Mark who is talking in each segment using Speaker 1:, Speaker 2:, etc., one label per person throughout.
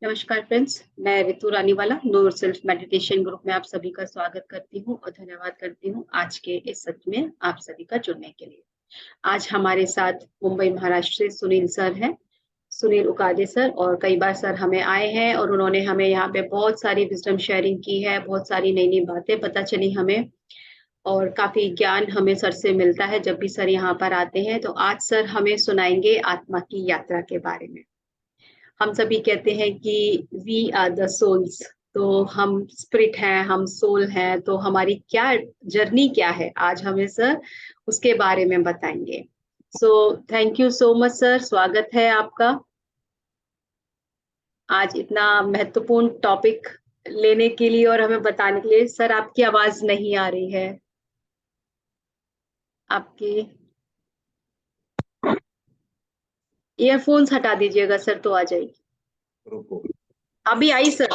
Speaker 1: नमस्कार फ्रेंड्स, मैं रितु रानीवाला नूर self meditation group में आप सभी का स्वागत करती हूँ और धन्यवाद करती हूँ आज के इस सत्र में आप सभी का जुड़ने के लिए। आज हमारे साथ मुंबई महाराष्ट्र से सुनील सर हैं, सुनील उकाडे सर, और कई बार सर हमें आए हैं और उन्होंने हमें यहाँ पे बहुत सारी विजडम शेयरिंग की है, बहुत सारी नई-नई बातें पता चली हमें और काफ़ी ज्ञान हमें सर से मिलता है जब भी सर यहाँ पर आते हैं। तो आज सर हमें सुनाएँगे आत्मा की यात्रा के बारे में। हम सभी कहते हैं कि वी आर द सोल्स, तो हम स्पिरिट हैं, हम सोल हैं, तो हमारी क्या जर्नी क्या है, आज हमें सर उसके बारे में बताएंगे। So thank you so much sir, स्वागत है आपका आज इतना महत्वपूर्ण टॉपिक लेने के लिए और हमें बताने के लिए। सर आपकी आवाज नहीं आ रही है, आपकी ईयरफोन्स हटा दीजिएगा सर तो आ जाएगी।
Speaker 2: रुको,
Speaker 1: अभी आई सर।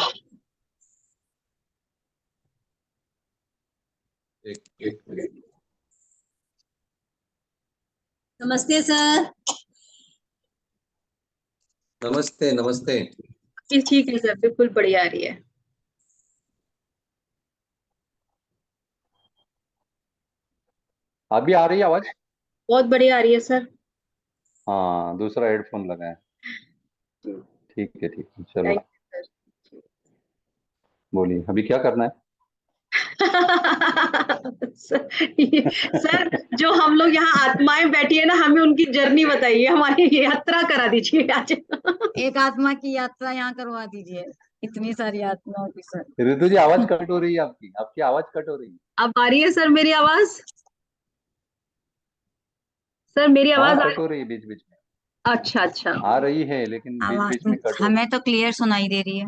Speaker 2: एक मिनट।
Speaker 3: नमस्ते सर।
Speaker 2: नमस्ते नमस्ते।
Speaker 1: ठीक है सर, बिल्कुल बढ़िया आ रही है।
Speaker 2: अभी आ रही है आवाज?
Speaker 1: बहुत बढ़िया आ रही है सर।
Speaker 2: हाँ, दूसरा हेडफोन लगा है। ठीक है चलो
Speaker 1: थैंक यू सर।
Speaker 2: बोलिए, अभी क्या करना है?
Speaker 1: सर जो हम लोग यहाँ आत्माएं बैठी है ना, हमें उनकी जर्नी बताइए, हमारी यात्रा करा दीजिए आज।
Speaker 3: एक आत्मा की यात्रा यहाँ करवा दीजिए, इतनी सारी आत्माओं की सर।
Speaker 2: ऋतु जी, आवाज कट हो रही है आपकी। आपकी आवाज कट हो रही है।
Speaker 1: अब आ रही है सर मेरी आवाज? सर मेरी
Speaker 2: हाँ,
Speaker 1: आवाज
Speaker 2: कट हो रही है बीच बीच में।
Speaker 1: अच्छा अच्छा
Speaker 2: आ रही है लेकिन बीच बीच में कट हो रही
Speaker 3: हमें तो क्लियर सुनाई दे रही है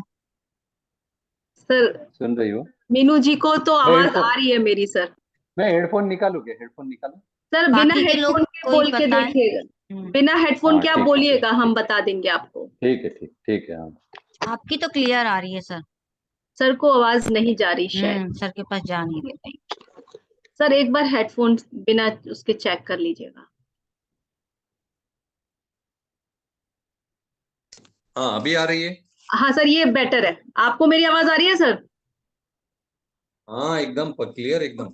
Speaker 1: सर।
Speaker 2: है। सुन रही हो?
Speaker 1: मीनू जी को तो
Speaker 2: मैं
Speaker 1: आवाज
Speaker 2: हेडफोन
Speaker 1: आ रही है मेरी सर।
Speaker 2: मैं हेडफोन निकालू क्या? हेडफोन निकालू?
Speaker 1: सर बिना
Speaker 3: बाकी के लोग
Speaker 1: हेडफोन के
Speaker 3: कोई
Speaker 1: बोल के
Speaker 3: बताएं।
Speaker 1: देखिएगा, बिना हेडफोन
Speaker 2: हाँ,
Speaker 1: के आप
Speaker 2: ठीक है
Speaker 1: बोलिएगा, हम बता देंगे आपको।
Speaker 2: ठीक है। हाँ,
Speaker 3: आपकी तो क्लियर आ रही है सर।
Speaker 1: सर को आवाज नहीं जा रही शायद।
Speaker 3: सर के पास जा नहीं दे रही।
Speaker 1: सर एक बार हेडफोन बिना उसके चेक कर लीजिएगा।
Speaker 2: हाँ, अभी आ रही है।
Speaker 1: हाँ सर, ये बेटर है। आपको मेरी आवाज आ रही है सर?
Speaker 2: हाँ, एकदम क्लियर एकदम।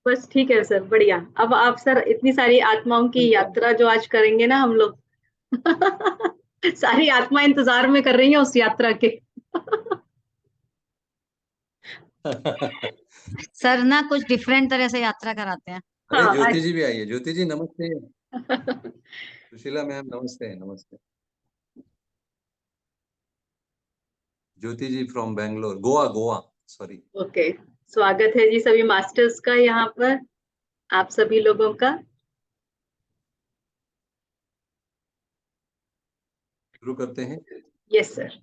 Speaker 1: बस ठीक है सर, बढ़िया। अब आप सर इतनी सारी आत्माओं की यात्रा जो आज करेंगे ना हम लोग, सारी आत्मा इंतजार में कर रही हैं उस यात्रा के।
Speaker 3: सर ना कुछ डिफरेंट तरह से यात्रा कराते हैं।
Speaker 2: अरे
Speaker 1: हाँ
Speaker 2: ज्योति जी भी आई है। ज्योति जी नमस्ते। सुशीला मैम नमस्ते। Jyoti ji from Bangalore, Goa sorry.
Speaker 1: Okay, स्वागत है जी सभी मास्टर्स का यहाँ पर, आप सभी लोगों का।
Speaker 2: शुरू करते हैं।
Speaker 1: Yes sir.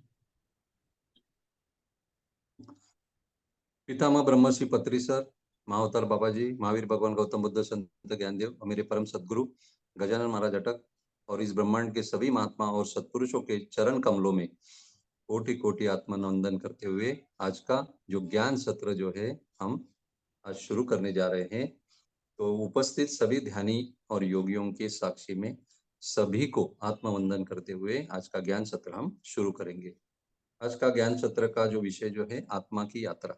Speaker 2: पितामह ब्रह्मश्री पत्री सर, महाअवतार बाबा जी, महावीर भगवान गौतम बुद्ध, संत ज्ञानदेव और मेरे परम सदगुरु गजानन महाराज अटक और इस ब्रह्मांड के सभी महात्मा और सत्पुरुषों के चरण कमलों में कोटि कोटि आत्मनंदन करते हुए आज का जो ज्ञान सत्र जो है हम आज शुरू करने जा रहे हैं। तो उपस्थित सभी ध्यानी और योगियों के साक्षी में सभी को आत्मवंदन करते हुए आज का ज्ञान सत्र हम शुरू करेंगे। आज का ज्ञान सत्र का जो विषय जो है आत्मा की यात्रा।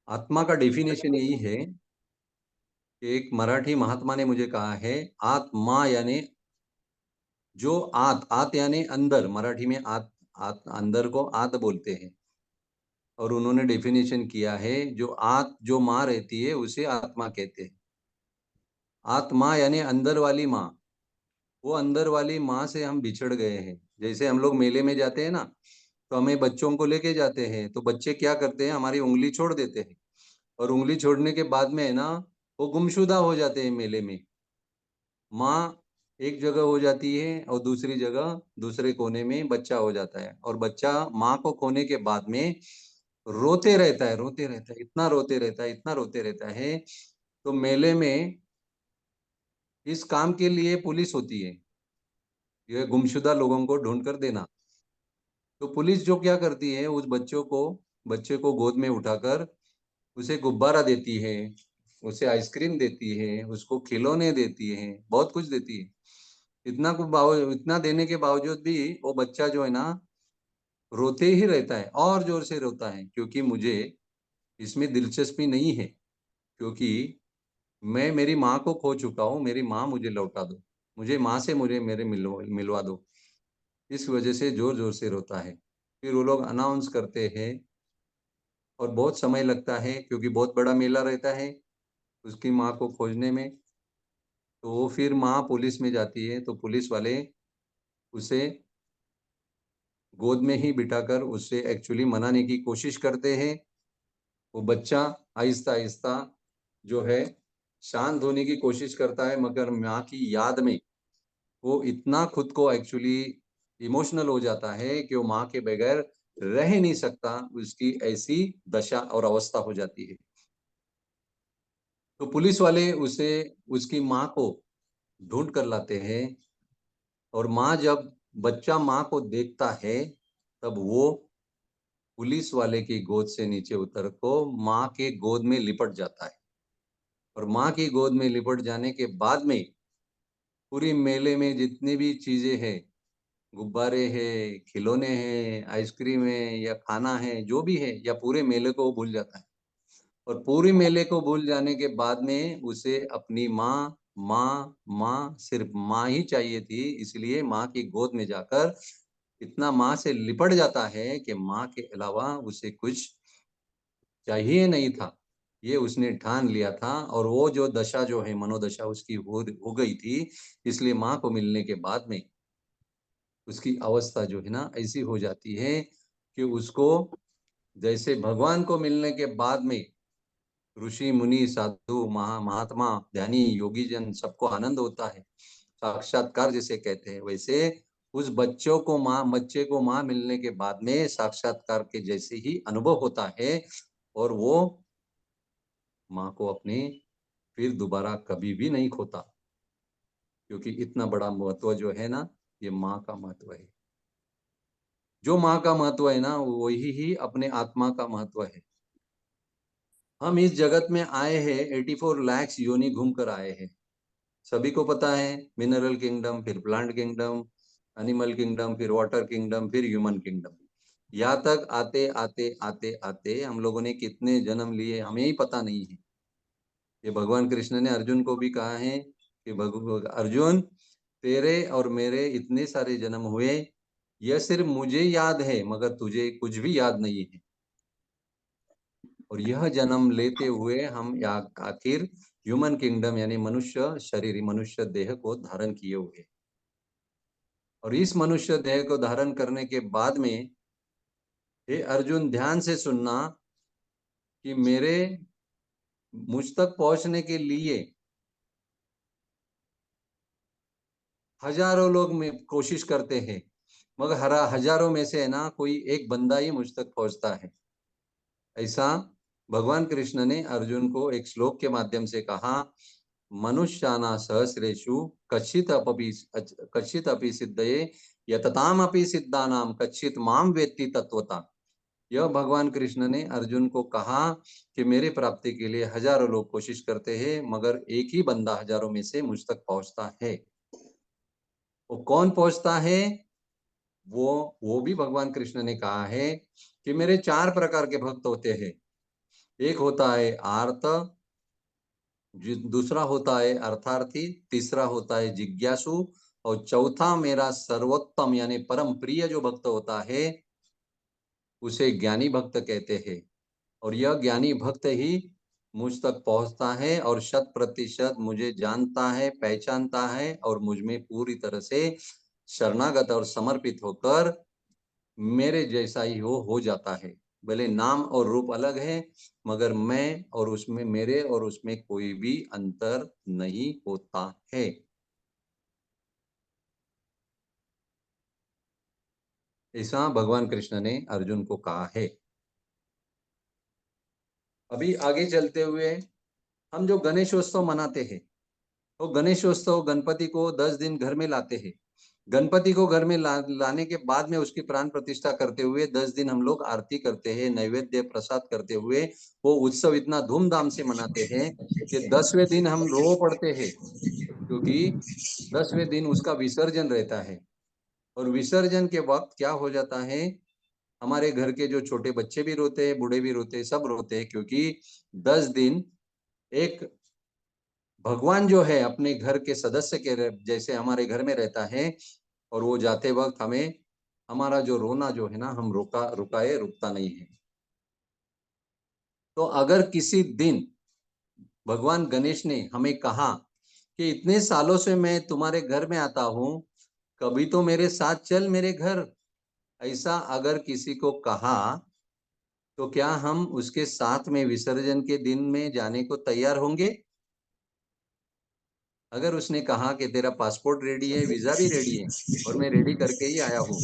Speaker 2: आत्मा का डेफिनेशन यही है कि एक मराठी महात्मा ने मुझे कहा है, आत्मा यानी जो आत यानी अंदर, मराठी में आत अंदर को आत बोलते हैं। और उन्होंने डेफिनेशन किया है, जो माँ रहती है उसे आत्मा कहते हैं। आत्मा यानी अंदर वाली माँ। वो अंदर वाली माँ से हम बिछड़ गए हैं। जैसे हम लोग मेले में जाते हैं ना, तो हमें बच्चों को लेके जाते हैं, तो बच्चे क्या करते हैं, हमारी उंगली छोड़ देते हैं और उंगली छोड़ने के बाद में है ना, वो गुमशुदा हो जाते हैं मेले में। माँ एक जगह हो जाती है और दूसरी जगह दूसरे कोने में बच्चा हो जाता है, और बच्चा माँ को खोने के बाद में रोते रहता है, इतना रोते रहता है। तो मेले में इस काम के लिए पुलिस होती है, ये गुमशुदा लोगों को ढूंढ कर देना। तो पुलिस जो क्या करती है, उस बच्चे को गोद में उठाकर उसे गुब्बारा देती है, उसे आइसक्रीम देती है, उसको खिलौने देती है, बहुत कुछ देती है। इतना देने के बावजूद भी वो बच्चा जो है ना रोते ही रहता है और जोर से रोता है, क्योंकि मुझे इसमें दिलचस्पी नहीं है, क्योंकि मैं मेरी माँ को खो चुका हूँ, मेरी माँ मुझे लौटा दो, मुझे माँ से मुझे मेरे मिलवा दो। इस वजह से जोर जोर से रोता है। फिर वो लोग अनाउंस करते हैं और बहुत समय लगता है, क्योंकि बहुत बड़ा मेला रहता है उसकी माँ को खोजने में। तो फिर माँ पुलिस में जाती है, तो पुलिस वाले उसे गोद में ही बिठाकर उससे एक्चुअली मनाने की कोशिश करते हैं। वो बच्चा आहिस्ता आहिस्ता जो है शांत होने की कोशिश करता है, मगर माँ की याद में वो इतना खुद को एक्चुअली इमोशनल हो जाता है कि वो माँ के बगैर रह नहीं सकता, उसकी ऐसी दशा और अवस्था हो जाती है। तो पुलिस वाले उसे उसकी माँ को ढूंढ कर लाते हैं, और माँ जब बच्चा माँ को देखता है तब वो पुलिस वाले की गोद से नीचे उतर को माँ के गोद में लिपट जाता है। और माँ की गोद में लिपट जाने के बाद में पूरी मेले में जितनी भी चीजें हैं, गुब्बारे हैं, खिलौने हैं, आइसक्रीम है या खाना है, जो भी है, या पूरे मेले को वो भूल जाता है। और पूरे मेले को भूल जाने के बाद में उसे अपनी माँ, माँ, माँ, सिर्फ माँ ही चाहिए थी, इसलिए माँ की गोद में जाकर इतना माँ से लिपट जाता है कि माँ के अलावा उसे कुछ चाहिए नहीं था। ये उसने ठान लिया था, और वो जो दशा जो है, मनोदशा उसकी हो गई थी, इसलिए माँ को मिलने के बाद में उसकी अवस्था जो है ना ऐसी हो जाती है कि उसको जैसे भगवान को मिलने के बाद में ऋषि मुनि साधु महात्मा ध्यानी योगी जन सबको आनंद होता है, साक्षात्कार जिसे कहते हैं, वैसे उस बच्चे को माँ मिलने के बाद में साक्षात्कार के जैसे ही अनुभव होता है, और वो माँ को अपने फिर दोबारा कभी भी नहीं खोता, क्योंकि इतना बड़ा महत्व जो है ना, ये माँ का महत्व है। जो माँ का महत्व है ना, वही ही अपने आत्मा का महत्व है। हम इस जगत में आए हैं, 84 लाख योनि घूम कर आए हैं। सभी को पता है, मिनरल किंगडम, फिर प्लांट किंगडम, एनिमल किंगडम, फिर वाटर किंगडम, फिर ह्यूमन किंगडम। यहाँ तक आते आते आते आते हम लोगों ने कितने जन्म लिए हमें ही पता नहीं है। ये भगवान कृष्ण ने अर्जुन को भी कहा है कि अर्जुन, तेरे और मेरे इतने सारे जन्म हुए, यह सिर्फ मुझे याद है, मगर तुझे कुछ भी याद नहीं है। और यह जन्म लेते हुए हम आखिर ह्यूमन किंगडम यानी मनुष्य शरीर, मनुष्य देह को धारण किए हुए। और इस मनुष्य देह को धारण करने के बाद में, हे अर्जुन ध्यान से सुनना, कि मेरे मुझ तक पहुंचने के लिए हजारों लोग में कोशिश करते हैं, मगर हजारों में से है ना कोई एक बंदा ही मुझ तक पहुंचता है। ऐसा भगवान कृष्ण ने अर्जुन को एक श्लोक के माध्यम से कहा, मनुष्याना सहस्रेषु कच्चित अपि सिद्धये यतताम अपि सिद्धानाम कच्चित माम वेत्ति तत्वता। यह भगवान कृष्ण ने अर्जुन को कहा कि मेरे प्राप्ति के लिए हजारों लोग कोशिश करते हैं, मगर एक ही बंदा हजारों में से मुझ तक पहुंचता है। वो कौन पहुंचता है? वो भी भगवान कृष्ण ने कहा है कि मेरे 4 प्रकार के भक्त होते हैं। एक होता है आर्त, दूसरा होता है अर्थार्थी, तीसरा होता है जिज्ञासु, और चौथा मेरा सर्वोत्तम यानी परम प्रिय जो भक्त होता है उसे ज्ञानी भक्त कहते हैं। और यह ज्ञानी भक्त ही मुझ तक पहुंचता है और 100% मुझे जानता है, पहचानता है, और मुझ में पूरी तरह से शरणागत और समर्पित होकर मेरे जैसा ही हो जाता है। भले नाम और रूप अलग है, मगर मैं और उसमें, मेरे और उसमें कोई भी अंतर नहीं होता है। ऐसा भगवान कृष्ण ने अर्जुन को कहा है। अभी आगे चलते हुए हम जो गणेशोत्सव मनाते हैं, तो गणेशोत्सव गणपति को 10 दिन घर में लाते हैं। गणपति को घर में लाने के बाद में उसकी प्राण प्रतिष्ठा करते हुए 10 दिन हम लोग आरती करते हैं, नैवेद्य प्रसाद करते हुए वो उत्सव इतना धूमधाम से मनाते हैं कि 10वें दिन हम रो पड़ते हैं, क्योंकि 10वें दिन उसका विसर्जन रहता है। और विसर्जन के वक्त क्या हो जाता है, हमारे घर के जो छोटे बच्चे भी रोते हैं, बूढ़े भी रोते हैं, सब रोते हैं, क्योंकि 10 दिन एक भगवान जो है अपने घर के सदस्य के जैसे हमारे घर में रहता है, और वो जाते वक्त हमें हमारा जो रोना जो है ना, हम रुकता नहीं है। तो अगर किसी दिन भगवान गणेश ने हमें कहा कि इतने सालों से मैं तुम्हारे घर में आता हूं, कभी तो मेरे साथ चल मेरे घर, ऐसा अगर किसी को कहा, तो क्या हम उसके साथ में विसर्जन के दिन में जाने को तैयार होंगे? अगर उसने कहा कि तेरा पासपोर्ट रेडी है, वीजा भी रेडी है, और मैं रेडी करके ही आया हूँ,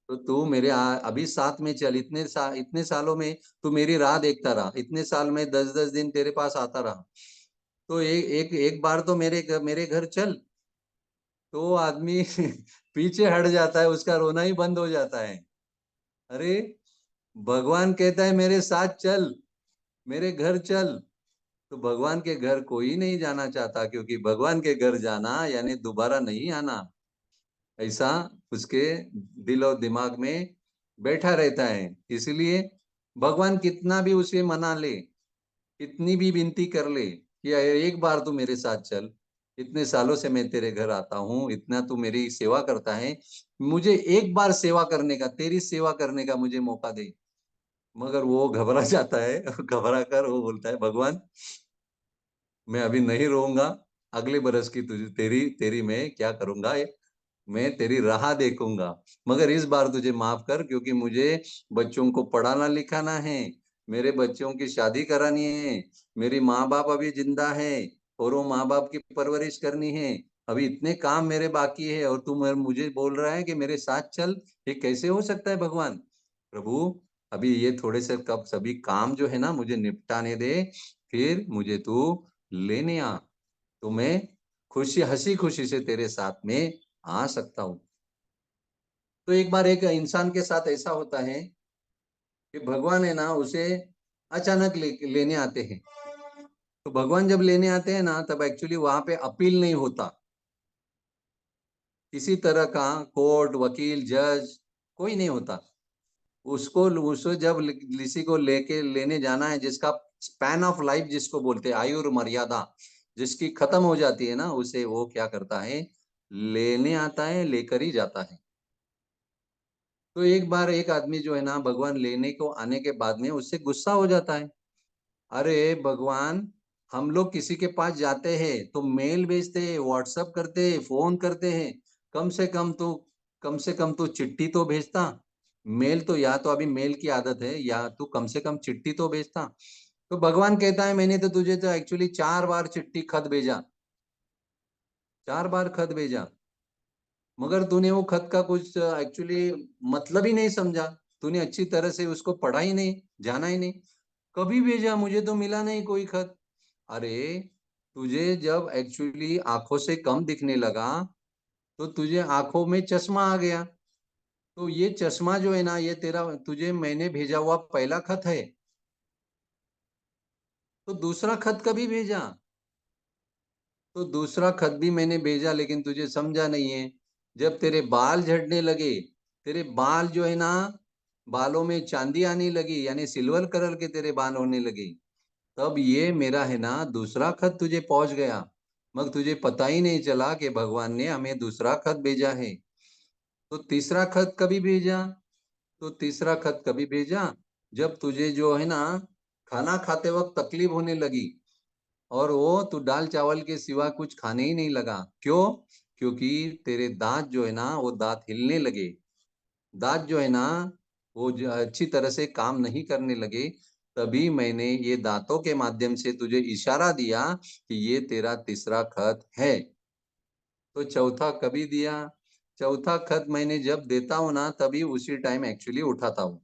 Speaker 2: तो तू मेरे अभी साथ में चल, इतने सालों में तू मेरी राह देखता रहा, इतने साल में 10-10 दिन तेरे पास आता रहा, तो एक बार तो मेरे घर चल। तो आदमी पीछे हट जाता है, उसका रोना ही बंद हो जाता है। अरे भगवान कहता है मेरे साथ चल, मेरे घर चल। तो भगवान के घर कोई नहीं जाना चाहता, क्योंकि भगवान के घर जाना यानी दोबारा नहीं आना, ऐसा उसके दिल और दिमाग में बैठा रहता है। इसलिए भगवान कितना भी उसे मना ले, कितनी भी विनती कर ले कि एक बार तू मेरे साथ चल, इतने सालों से मैं तेरे घर आता हूँ, इतना तू मेरी सेवा करता है, मुझे एक बार सेवा करने का, तेरी सेवा करने का मुझे मौका दे। मगर वो घबरा जाता है, घबरा कर वो बोलता है, भगवान मैं अभी नहीं रहूंगा, अगले बरस की तुझे तेरी तेरी मैं क्या करूंगा, मैं तेरी राह देखूंगा, मगर इस बार तुझे माफ कर, क्योंकि मुझे बच्चों को पढ़ाना लिखाना है, मेरे बच्चों की शादी करानी है, मेरी माँ बाप अभी जिंदा है, और वो माँ बाप की परवरिश करनी है, अभी इतने काम मेरे बाकी है, और तू मुझे बोल रहा है कि मेरे साथ चल, ये कैसे हो सकता है भगवान? प्रभु अभी ये थोड़े से कब सभी काम जो है ना मुझे निपटाने दे, फिर मुझे तू लेने आ, तो मैं हंसी खुशी से तेरे साथ में आ सकता हूँ। तो एक बार एक इंसान के साथ ऐसा होता है कि भगवान है ना उसे अचानक लेने आते हैं। तो भगवान जब लेने आते हैं ना, तब एक्चुअली वहां पे अपील नहीं होता, किसी तरह का कोर्ट वकील जज कोई नहीं होता। उसको जब किसी को लेने जाना है, जिसका स्पैन ऑफ लाइफ जिसको बोलते हैं, आयु मर्यादा जिसकी खत्म हो जाती है ना, उसे वो क्या करता है, लेने आता है, लेकर ही जाता है। तो एक बार एक आदमी जो है ना, भगवान लेने को आने के बाद में उससे गुस्सा हो जाता है। अरे भगवान, हम लोग किसी के पास जाते हैं तो मेल भेजते हैं, व्हाट्सएप करते हैं, फोन करते हैं, कम से कम तो चिट्ठी तो भेजता। मेल तो, या तो अभी मेल की आदत है, या तू कम से कम चिट्ठी तो भेजता। तो भगवान कहता है मैंने तो तुझे तो एक्चुअली 4 बार चिट्ठी खत भेजा, 4 बार खत भेजा, मगर तूने वो खत का कुछ एक्चुअली मतलब ही नहीं समझा, तूने अच्छी तरह से उसको पढ़ा ही नहीं, जाना ही नहीं, कभी भेजा मुझे तो मिला नहीं कोई खत। अरे तुझे जब एक्चुअली आंखों से कम दिखने लगा, तो तुझे आंखों में चश्मा आ गया, तो ये चश्मा जो है ना, ये तेरा तुझे मैंने भेजा हुआ पहला खत है। तो दूसरा खत कभी भेजा? तो दूसरा खत भी मैंने भेजा, लेकिन तुझे समझा नहीं है। जब तेरे बाल झड़ने लगे, तेरे बाल जो है ना, बालों में चांदी आने लगी, यानी सिल्वर कलर के तेरे बाल होने लगे, तब ये मेरा है ना दूसरा खत तुझे पहुंच गया, मगर तुझे पता ही नहीं चला कि भगवान ने हमें दूसरा खत भेजा है। तो तीसरा खत कभी भेजा? तो तीसरा खत कभी भेजा जब तुझे जो है ना खाना खाते वक्त तकलीफ होने लगी, और वो तू दाल चावल के सिवा कुछ खाने ही नहीं लगा। क्यों? क्योंकि तेरे दांत जो है ना, वो दांत हिलने लगे, दांत जो है ना वो अच्छी तरह से काम नहीं करने लगे। तभी मैंने ये दांतों के माध्यम से तुझे इशारा दिया कि ये तेरा तीसरा खत है। तो चौथा कभी दिया? चौथा खत मैंने जब देता हूँ ना, तभी उसी टाइम एक्चुअली उठाता हूँ,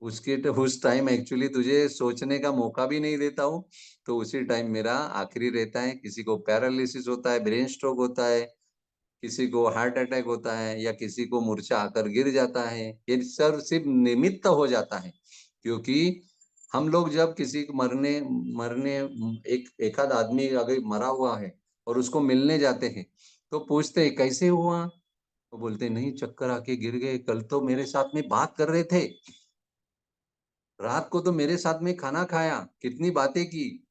Speaker 2: उस टाइम एक्चुअली तुझे सोचने का मौका भी नहीं देता हूँ। तो उसी टाइम मेरा आखिरी रहता है, किसी को पैरालिसिस होता है, ब्रेन स्ट्रोक होता है, किसी को हार्ट अटैक होता है या किसी को मूर्छा आकर गिर जाता है, ये सब सिर्फ निमित्त हो जाता है। क्योंकि हम लोग जब किसी को मरने मरने एक आध आदमी अगर मरा हुआ है और उसको मिलने जाते हैं तो पूछते हैं कैसे हुआ, वो बोलते नहीं चक्कर आके गिर गए, कल तो मेरे साथ में बात कर रहे थे, रात को तो मेरे साथ में खाना खाया, कितनी बातें की।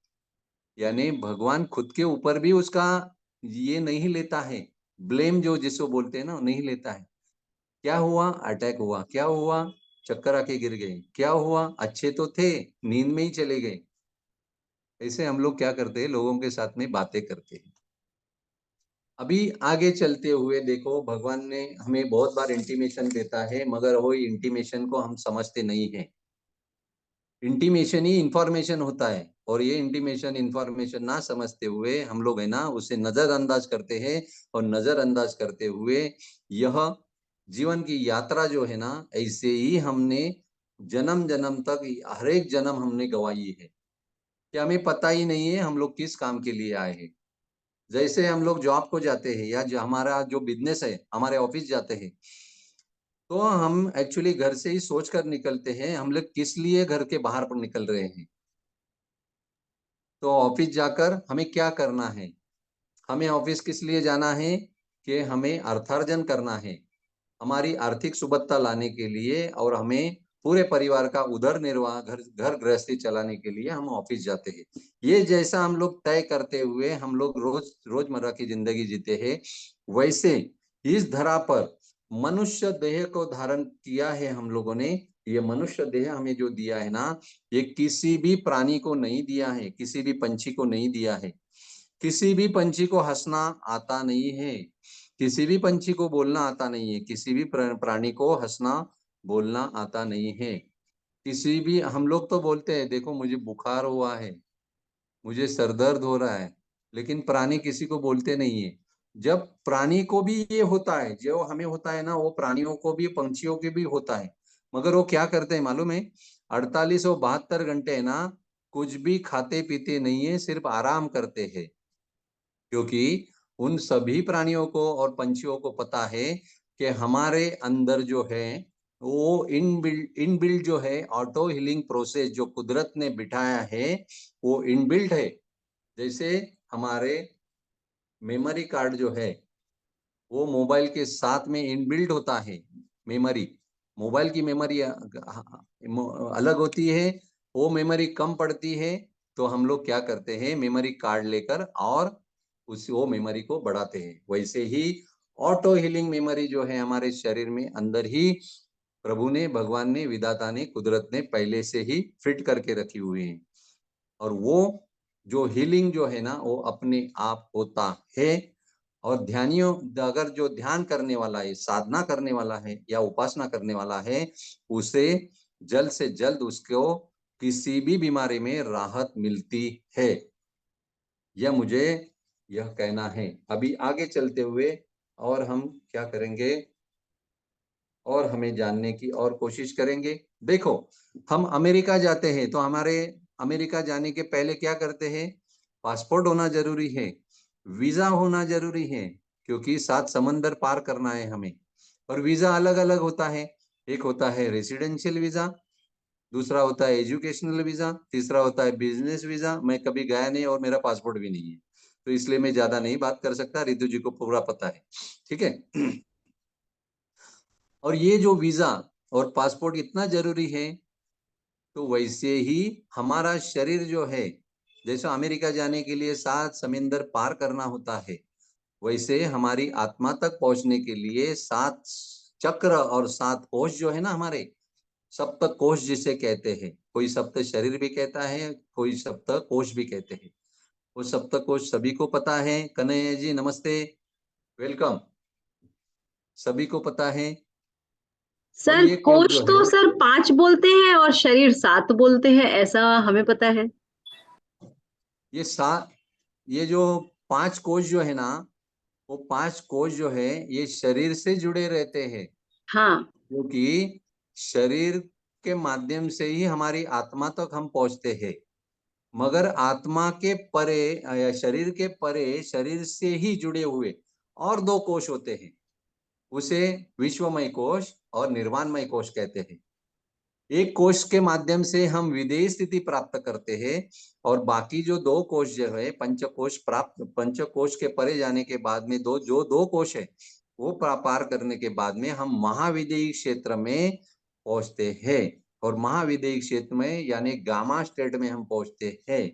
Speaker 2: यानी भगवान खुद के ऊपर भी उसका ये नहीं लेता है, ब्लेम जो जिसको बोलते हैं ना, नहीं लेता है। क्या हुआ, अटैक हुआ, क्या हुआ, चक्कर आके गिर गए, क्या हुआ, अच्छे तो थे, नींद में ही चले गए। ऐसे हम लोग क्या करते हैं, लोगों के साथ में बातें करते हैं। अभी आगे चलते हुए देखो, भगवान ने हमें बहुत बार इंटीमेशन देता है, मगर वो इंटीमेशन को हम समझते नहीं है। इंटीमेशन ही इंफॉर्मेशन होता है, और ये इंटीमेशन इंफॉर्मेशन ना समझते हुए हम लोग है ना उसे नजरअंदाज करते हैं। और नजरअंदाज करते हुए यह जीवन की यात्रा जो है ना, ऐसे ही हमने जन्म जन्म तक हर एक जन्म हमने गवाई है कि हमें पता ही नहीं है हम लोग किस काम के लिए आए हैं। जैसे हम लोग जॉब को जाते हैं या जो हमारा जो बिजनेस है, हमारे ऑफिस जाते हैं, तो हम एक्चुअली घर से ही सोच कर निकलते हैं हम लोग किस लिए घर के बाहर पर निकल रहे हैं। तो ऑफिस जाकर हमें क्या करना है, हमें ऑफिस किस लिए जाना है कि हमें अर्थार्जन करना है, हमारी आर्थिक सुबत्ता लाने के लिए, और हमें पूरे परिवार का उदर निर्वाह घर घर गृहस्थी चलाने के लिए हम ऑफिस जाते हैं। ये जैसा हम लोग तय करते हुए हम लोग रोजमर्रा की जिंदगी जीते हैं, वैसे इस धरा पर मनुष्य देह को धारण किया है हम लोगों ने। ये मनुष्य देह हमें जो दिया है ना, ये किसी भी प्राणी को नहीं दिया है, किसी भी पंछी को नहीं दिया है। किसी भी पंछी को हंसना आता नहीं है, किसी भी पंछी को बोलना आता नहीं है, किसी भी प्राणी को हंसना बोलना आता नहीं है। किसी भी, हम लोग तो बोलते हैं देखो मुझे बुखार हुआ है, मुझे सर दर्द हो रहा है, लेकिन प्राणी किसी को बोलते नहीं है। जब प्राणी को भी ये होता है जो हमें होता है ना, वो प्राणियों को भी पंछियों के भी होता है। मगर वो क्या करते हैं मालूम है, 48 और 72 घंटे है ना, कुछ भी खाते पीते नहीं है, सिर्फ आराम करते हैं। क्योंकि उन सभी प्राणियों को और पंछियों को पता है कि हमारे अंदर जो है वो इनबिल्ट जो है ऑटो हीलिंग प्रोसेस जो कुदरत ने बिठाया है, वो इनबिल्ट है। जैसे हमारे मेमोरी कार्ड जो है वो मोबाइल के साथ में इनबिल्ट होता है। मेमोरी, मोबाइल की मेमोरी अलग होती है, वो मेमोरी कम पड़ती है, तो हम लोग क्या करते हैं, मेमोरी कार्ड लेकर और उस वो मेमोरी को बढ़ाते हैं। वैसे ही ऑटो हीलिंग मेमोरी जो है हमारे शरीर में अंदर ही प्रभु ने, भगवान ने, विधाता ने, कुदरत ने पहले से ही फिट करके रखी हुई है। और वो जो हीलिंग जो है ना वो अपने आप होता है। और ध्यानियों, अगर जो ध्यान करने वाला है, साधना करने वाला है या उपासना करने वाला है, उसे जल्द से जल्द उसको किसी भी बीमारी में राहत मिलती है। यह मुझे यह कहना है। अभी आगे चलते हुए और हम क्या करेंगे, और हमें जानने की और कोशिश करेंगे। देखो, हम अमेरिका जाते हैं तो हमारे अमेरिका जाने के पहले क्या करते हैं, पासपोर्ट होना जरूरी है, वीजा होना जरूरी है, क्योंकि 7 समंदर पार करना है हमें। और वीजा अलग अलग होता है, एक होता है रेसिडेंशियल वीजा, दूसरा होता है एजुकेशनल वीजा, तीसरा होता है बिजनेस वीजा। मैं कभी गया नहीं और मेरा पासपोर्ट भी नहीं है, तो इसलिए मैं ज्यादा नहीं बात कर सकता, रितु जी को पूरा पता है, ठीक है। और ये जो वीजा और पासपोर्ट इतना जरूरी है, तो वैसे ही हमारा शरीर जो है, जैसे अमेरिका जाने के लिए 7 समंदर पार करना होता है, वैसे हमारी आत्मा तक पहुंचने के लिए 7 चक्र और 7 कोश जो है ना हमारे, सप्त कोश जिसे कहते हैं, कोई सप्त शरीर भी कहता है, कोई सप्त कोश भी कहते हैं। वो सप्त कोश सभी को पता है। कन्हैया जी नमस्ते, वेलकम, सभी को पता है। और
Speaker 1: सर
Speaker 2: ये कोश
Speaker 1: कोच
Speaker 2: जो
Speaker 1: तो
Speaker 2: है,
Speaker 1: सर 5 बोलते हैं और शरीर 7 बोलते हैं, ऐसा हमें पता है।
Speaker 2: ये सात, ये जो 5 कोश जो है ना, वो 5 कोश जो है ये शरीर से जुड़े रहते हैं।
Speaker 1: हाँ।
Speaker 2: क्योंकि शरीर के माध्यम से ही हमारी आत्मा तक हम पहुंचते हैं, मगर आत्मा के परे या शरीर के परे, शरीर से ही जुड़े हुए और 2 कोश होते हैं, उसे विश्वमय कोश और निर्वाणमय कोश कहते हैं। एक कोश के माध्यम से हम विदेह स्थिति प्राप्त करते हैं और बाकी जो 2 कोश जो है पंचकोश के परे जाने के बाद में जो 2 कोश है वो पार करने के बाद में हम महाविदेही क्षेत्र में पहुंचते हैं और महाविदेही क्षेत्र में यानी गामा स्टेट में हम पहुंचते हैं।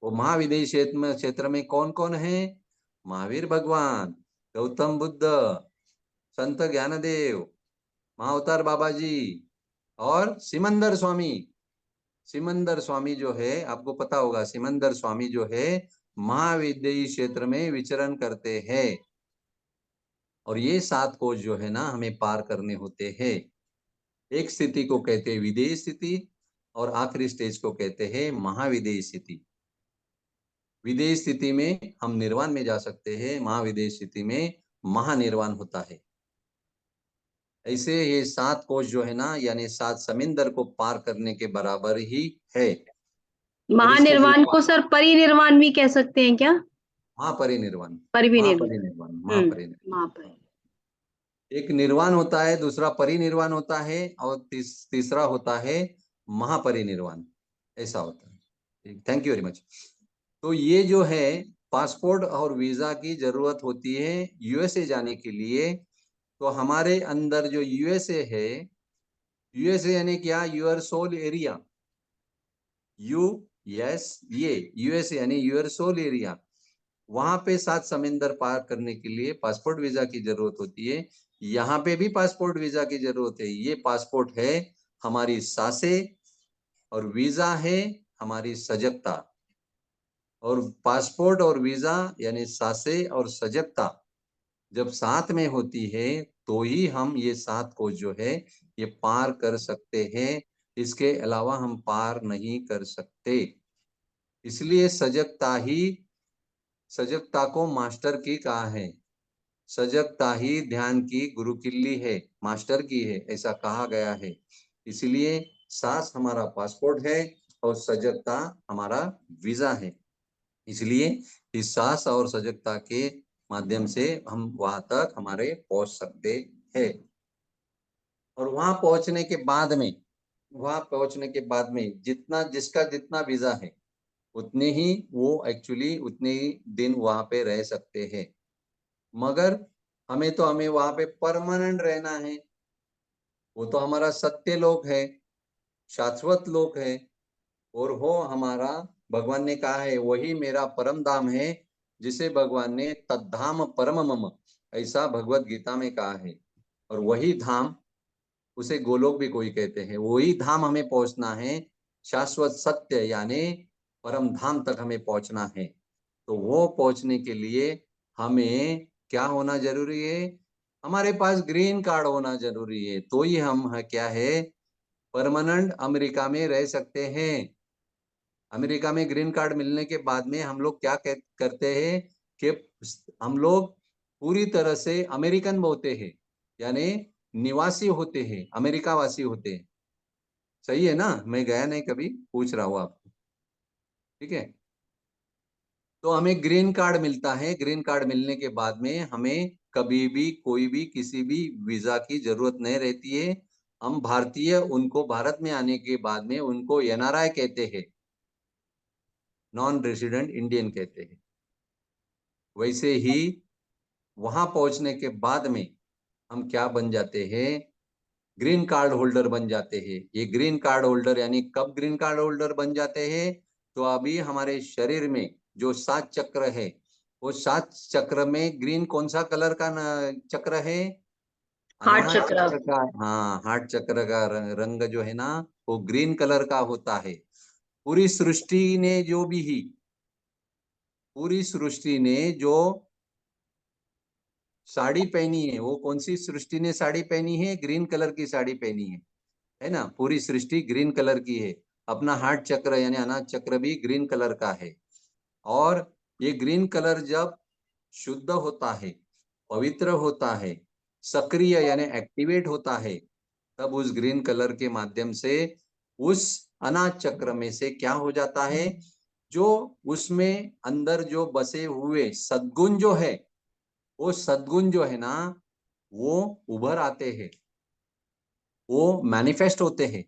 Speaker 2: वो महाविदेही क्षेत्र में कौन कौन है? महावीर भगवान, गौतम बुद्ध, संत ज्ञानदेव, महाअवतार बाबा जी और सिमंदर स्वामी। सिमंदर स्वामी जो है, आपको पता होगा, सिमंदर स्वामी जो है महाविदेही क्षेत्र में विचरण करते हैं और ये 7 कोश जो है ना हमें पार करने होते हैं। एक स्थिति को कहते हैं विदेही स्थिति और आखिरी स्टेज को कहते हैं महाविदेही स्थिति। विदेही स्थिति में हम निर्वाण में जा सकते हैं, महाविदेही स्थिति में महानिर्वाण होता है। ऐसे ये 7 कोश जो है ना यानी 7 समुद्र को पार करने के बराबर ही है।
Speaker 1: महानिर्वाण को सर परिनिर्वाण भी कह सकते हैं क्या?
Speaker 2: महापरिनिर्वाण,
Speaker 1: परिनिर्वाण।
Speaker 2: महापरिनिर्वाण। एक निर्वाण होता है, दूसरा परिनिर्वाण होता है और तीसरा होता है महापरिनिर्वाण। ऐसा होता है। Thank you very much. तो ये जो है पासपोर्ट और वीजा की जरूरत होती है यूएसए जाने के लिए। तो हमारे अंदर जो यूएसए है, यूएसए यानी क्या? Your sole area. ये यूएसए यानी यूर सोल एरिया। वहां पे 7 समुद्र पार करने के लिए पासपोर्ट वीजा की जरूरत होती है। यहाँ पे भी पासपोर्ट वीजा की जरूरत है। ये पासपोर्ट है हमारी सांसें और वीजा है हमारी सजगता। और पासपोर्ट और वीजा यानी सांसें और सजगता जब साथ में होती है तो ही हम ये 7 कोश जो है ये पार कर सकते हैं। इसके अलावा हम पार नहीं कर सकते। इसलिए सजगता को मास्टर की कहा है। सजगता ही ध्यान की गुरु किल्ली है, मास्टर की है, ऐसा कहा गया है। इसलिए सांस हमारा पासपोर्ट है और सजगता हमारा वीजा है। इसलिए इस सांस और सजगता के माध्यम से हम वहां तक हमारे पहुंच सकते हैं। और वहां पहुंचने के बाद में जिसका जितना वीजा है उतने ही वो एक्चुअली उतने ही दिन वहां पे रह सकते हैं। मगर हमें वहां पे परमानेंट रहना है। वो तो हमारा सत्य लोक है, शाश्वत लोक है और वो हमारा भगवान ने कहा है वही मेरा परम धाम है, जिसे भगवान ने तद्धाम परम मम ऐसा भगवत गीता में कहा है। और वही धाम, उसे गोलोक भी कोई कहते हैं, वही धाम हमें पहुंचना है। शाश्वत सत्य यानी परम धाम तक हमें पहुंचना है। तो वो पहुंचने के लिए हमें क्या होना जरूरी है? हमारे पास ग्रीन कार्ड होना जरूरी है। तो ही हम क्या है परमानेंट अमेरिका में रह सकते हैं। अमेरिका में ग्रीन कार्ड मिलने के बाद में हम लोग क्या करते हैं कि हम लोग पूरी तरह से अमेरिकन होते हैं, यानी निवासी होते हैं, अमेरिका वासी होते हैं। सही है ना? मैं गया नहीं कभी, पूछ रहा हूँ आपको। ठीक है, तो हमें ग्रीन कार्ड मिलता है। ग्रीन कार्ड मिलने के बाद में हमें कभी भी कोई भी किसी भी वीजा की जरूरत नहीं रहती है। हम भारतीय, उनको भारत में आने के बाद में उनको एनआरआई कहते हैं, नॉन रेसिडेंट इंडियन कहते हैं। वैसे ही वहां पहुंचने के बाद में हम क्या बन जाते हैं? ग्रीन कार्ड होल्डर बन जाते हैं। ये ग्रीन कार्ड होल्डर यानी कब ग्रीन कार्ड होल्डर बन जाते हैं? तो अभी हमारे शरीर में जो 7 चक्र है, वो 7 चक्र में ग्रीन कौन सा कलर का चक्र है?
Speaker 1: हार्ट
Speaker 2: अनाहत
Speaker 1: चक्र।
Speaker 2: चक्र का। हाँ, हार्ट चक्र का रंग जो है ना वो ग्रीन कलर का होता है। पूरी सृष्टि ने जो साड़ी पहनी है, वो कौन सी सृष्टि ने साड़ी पहनी है? ग्रीन कलर की साड़ी पहनी है ना? पूरी सृष्टि ग्रीन कलर की है। अपना हार्ट चक्र यानी अनाहत चक्र भी ग्रीन कलर का है। और ये ग्रीन कलर जब शुद्ध होता है, पवित्र होता है, सक्रिय यानी एक्टिवेट होता है, तब उस ग्रीन कलर के माध्यम से उस अनाहत चक्र में से क्या हो जाता है? जो उसमें अंदर जो बसे हुए सद्गुण जो है, वो सद्गुण जो है ना वो उभर आते हैं, वो मैनिफेस्ट होते हैं।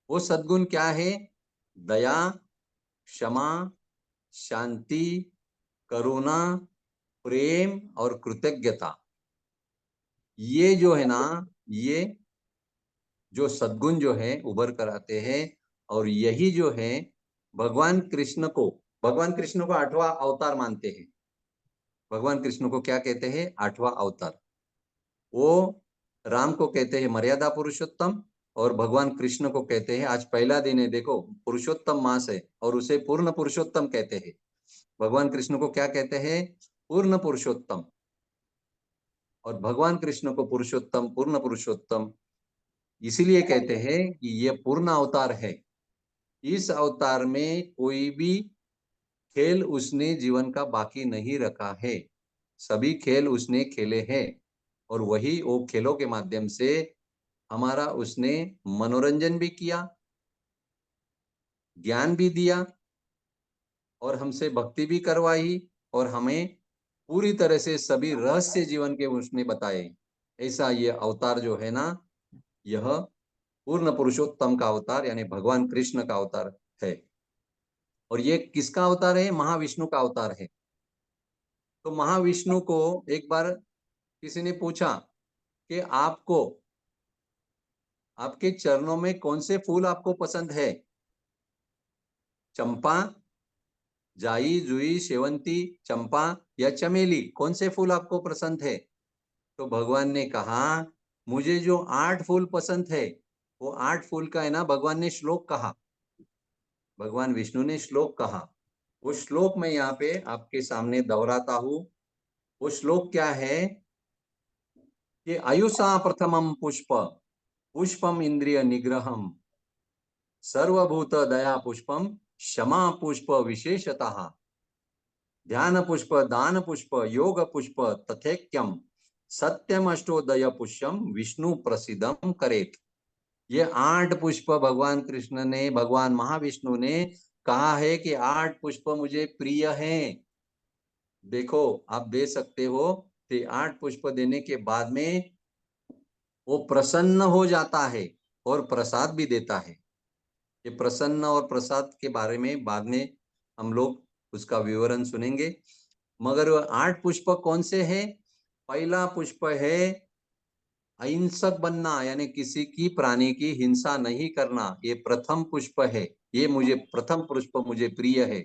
Speaker 2: वो सद्गुण क्या है? दया, क्षमा, शांति, करुणा, प्रेम और कृतज्ञता। ये जो है ना, ये जो सद्गुण जो है उभर कर आते हैं। और यही जो है भगवान कृष्ण को, भगवान कृष्ण को 8वां अवतार मानते हैं। भगवान कृष्ण को क्या कहते हैं? 8वां अवतार। वो राम को कहते हैं मर्यादा पुरुषोत्तम, और भगवान कृष्ण को कहते हैं, आज पहला दिन है देखो, पुरुषोत्तम मास है और उसे पूर्ण पुरुषोत्तम कहते हैं। भगवान कृष्ण को क्या कहते हैं? पूर्ण पुरुषोत्तम। और भगवान कृष्ण को पुरुषोत्तम, पूर्ण पुरुषोत्तम इसीलिए कहते हैं कि ये पूर्ण अवतार है। इस अवतार में कोई भी खेल उसने जीवन का बाकी नहीं रखा है, सभी खेल उसने खेले हैं। और वही वो खेलों के माध्यम से हमारा उसने मनोरंजन भी किया, ज्ञान भी दिया और हमसे भक्ति भी करवाई, और हमें पूरी तरह से सभी रहस्य जीवन के उसने बताए। ऐसा ये अवतार जो है ना, यह पूर्ण पुरुषोत्तम का अवतार यानी भगवान कृष्ण का अवतार है। और ये किसका अवतार है? महाविष्णु का अवतार है। तो महाविष्णु को एक बार किसी ने पूछा कि आपको, आपके चरणों में कौन से फूल आपको पसंद है? चंपा, जाई, जुई, शेवंती, चंपा या चमेली, कौन से फूल आपको पसंद है? तो भगवान ने कहा, मुझे जो 8 फूल पसंद है, वो 8 फूल का है ना, भगवान ने श्लोक कहा, भगवान विष्णु ने श्लोक कहा। वो श्लोक मैं यहाँ पे आपके सामने दोहराता हूं। वो श्लोक क्या है कि आयुषा प्रथमम पुष्प, पुष्पम इंद्रिय निग्रहम, सर्वभूत दया पुष्पम, क्षमा पुष्प विशेषतः, ध्यान पुष्प, दान पुष्प, योग पुष्प तथैक्यम, सत्यम अष्टोदय पुष्पम विष्णु प्रसिद्धम करेत। ये 8 पुष्प भगवान कृष्ण ने, भगवान महाविष्णु ने कहा है कि 8 पुष्प मुझे प्रिय हैं। देखो आप दे सकते हो, तो 8 पुष्प देने के बाद में वो प्रसन्न हो जाता है और प्रसाद भी देता है। ये प्रसन्न और प्रसाद के बारे में बाद में हम लोग उसका विवरण सुनेंगे। मगर 8 पुष्प कौन से हैं? पहला पुष्प है अहिंसक बनना, यानी किसी की, प्राणी की हिंसा नहीं करना, ये प्रथम पुष्प है। ये मुझे प्रथम पुष्प मुझे प्रिय है।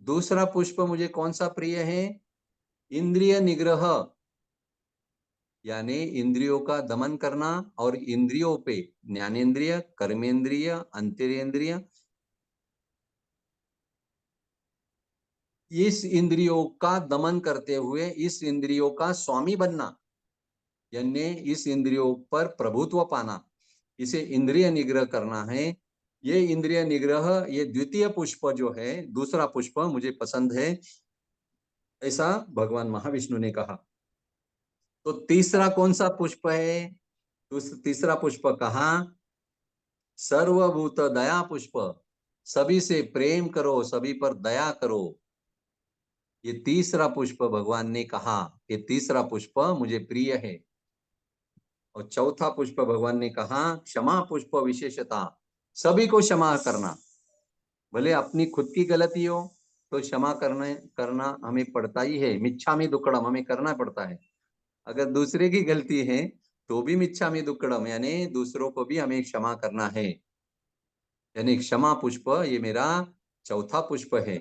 Speaker 2: दूसरा पुष्प मुझे कौन सा प्रिय है? इंद्रिय निग्रह, यानी इंद्रियों का दमन करना, और इंद्रियों पे ज्ञानेन्द्रिय, कर्मेंद्रिय, अंतरेंद्रिय, इस इंद्रियों का दमन करते हुए इस इंद्रियों का स्वामी बनना, यानी इस इंद्रियों पर प्रभुत्व पाना, इसे इंद्रिय निग्रह करना है। ये इंद्रिय निग्रह, ये द्वितीय पुष्प जो है, दूसरा पुष्प मुझे पसंद है, ऐसा भगवान महाविष्णु ने कहा। तो तीसरा कौन सा पुष्प है? तीसरा पुष्प कहा सर्वभूत दया पुष्प, सभी से प्रेम करो, सभी पर दया करो। ये तीसरा पुष्प भगवान ने कहा, ये तीसरा पुष्प मुझे प्रिय है। और चौथा पुष्प भगवान ने कहा क्षमा पुष्प विशेषता, सभी को क्षमा करना। भले अपनी खुद की गलती हो तो क्षमा करना हमें पड़ता ही है, मिच्छामि दुक्कड़म हमें करना पड़ता है। अगर दूसरे की गलती है तो भी मिच्छामि दुक्कड़म, यानी दूसरों को भी हमें क्षमा करना है। यानी क्षमा पुष्प ये मेरा चौथा पुष्प है।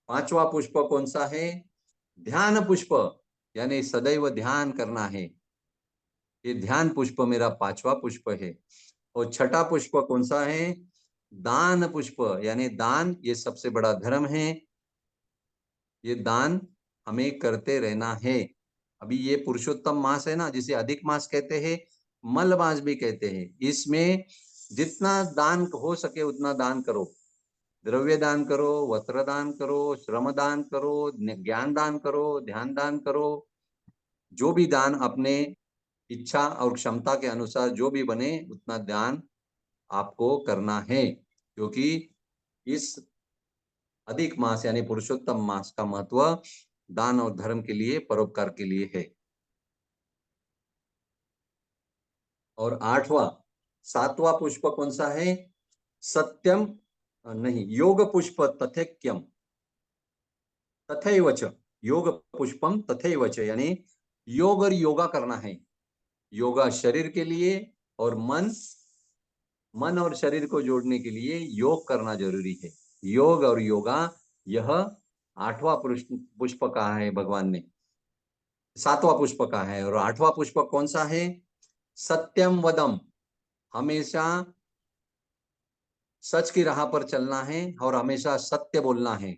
Speaker 2: पांचवा पुष्प कौन सा है? ध्यान पुष्प, यानी सदैव ध्यान करना है। ये ध्यान पुष्प मेरा पांचवा पुष्प है। और छठा पुष्प कौन सा है? दान पुष्प, यानी दान ये सबसे बड़ा धर्म है। ये दान हमें करते रहना है। अभी ये पुरुषोत्तम मास है ना, जिसे अधिक मास कहते हैं, मल मास भी कहते हैं। इसमें जितना दान हो सके उतना दान करो, द्रव्य दान करो, वस्त्र दान करो, श्रम दान करो, ज्ञान दान करो, ध्यान दान करो। जो भी दान अपने इच्छा और क्षमता के अनुसार जो भी बने उतना दान आपको करना है, क्योंकि इस अधिक मास यानी पुरुषोत्तम मास का महत्व दान और धर्म के लिए, परोपकार के लिए है। और सातवां पुष्प कौन सा है? सत्यम नहीं, योग पुष्प तथैक्यम तथैव च, योग पुष्पम तथैव च, यानी योग और योगा करना है। योगा शरीर के लिए और मन और शरीर को जोड़ने के लिए योग करना जरूरी है। योग और योगा, यह 8वां पुष्प कहा है भगवान ने, 7वां पुष्प का है। और 8वां पुष्प कौन सा है? सत्यम वदम, हमेशा सच की राह पर चलना है और हमेशा सत्य बोलना है।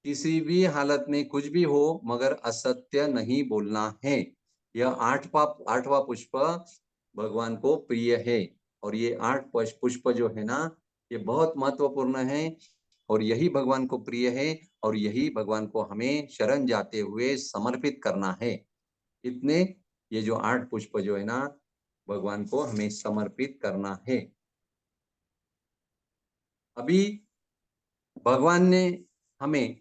Speaker 2: किसी भी हालत में कुछ भी हो मगर असत्य नहीं बोलना है। यह 8वां पुष्प भगवान को प्रिय है। और ये 8 पुष्प जो है ना, ये बहुत महत्वपूर्ण है और यही भगवान को प्रिय है और यही भगवान को हमें शरण जाते हुए समर्पित करना है। इतने ये जो 8 पुष्प जो है ना, भगवान को हमें समर्पित करना है। अभी भगवान ने हमें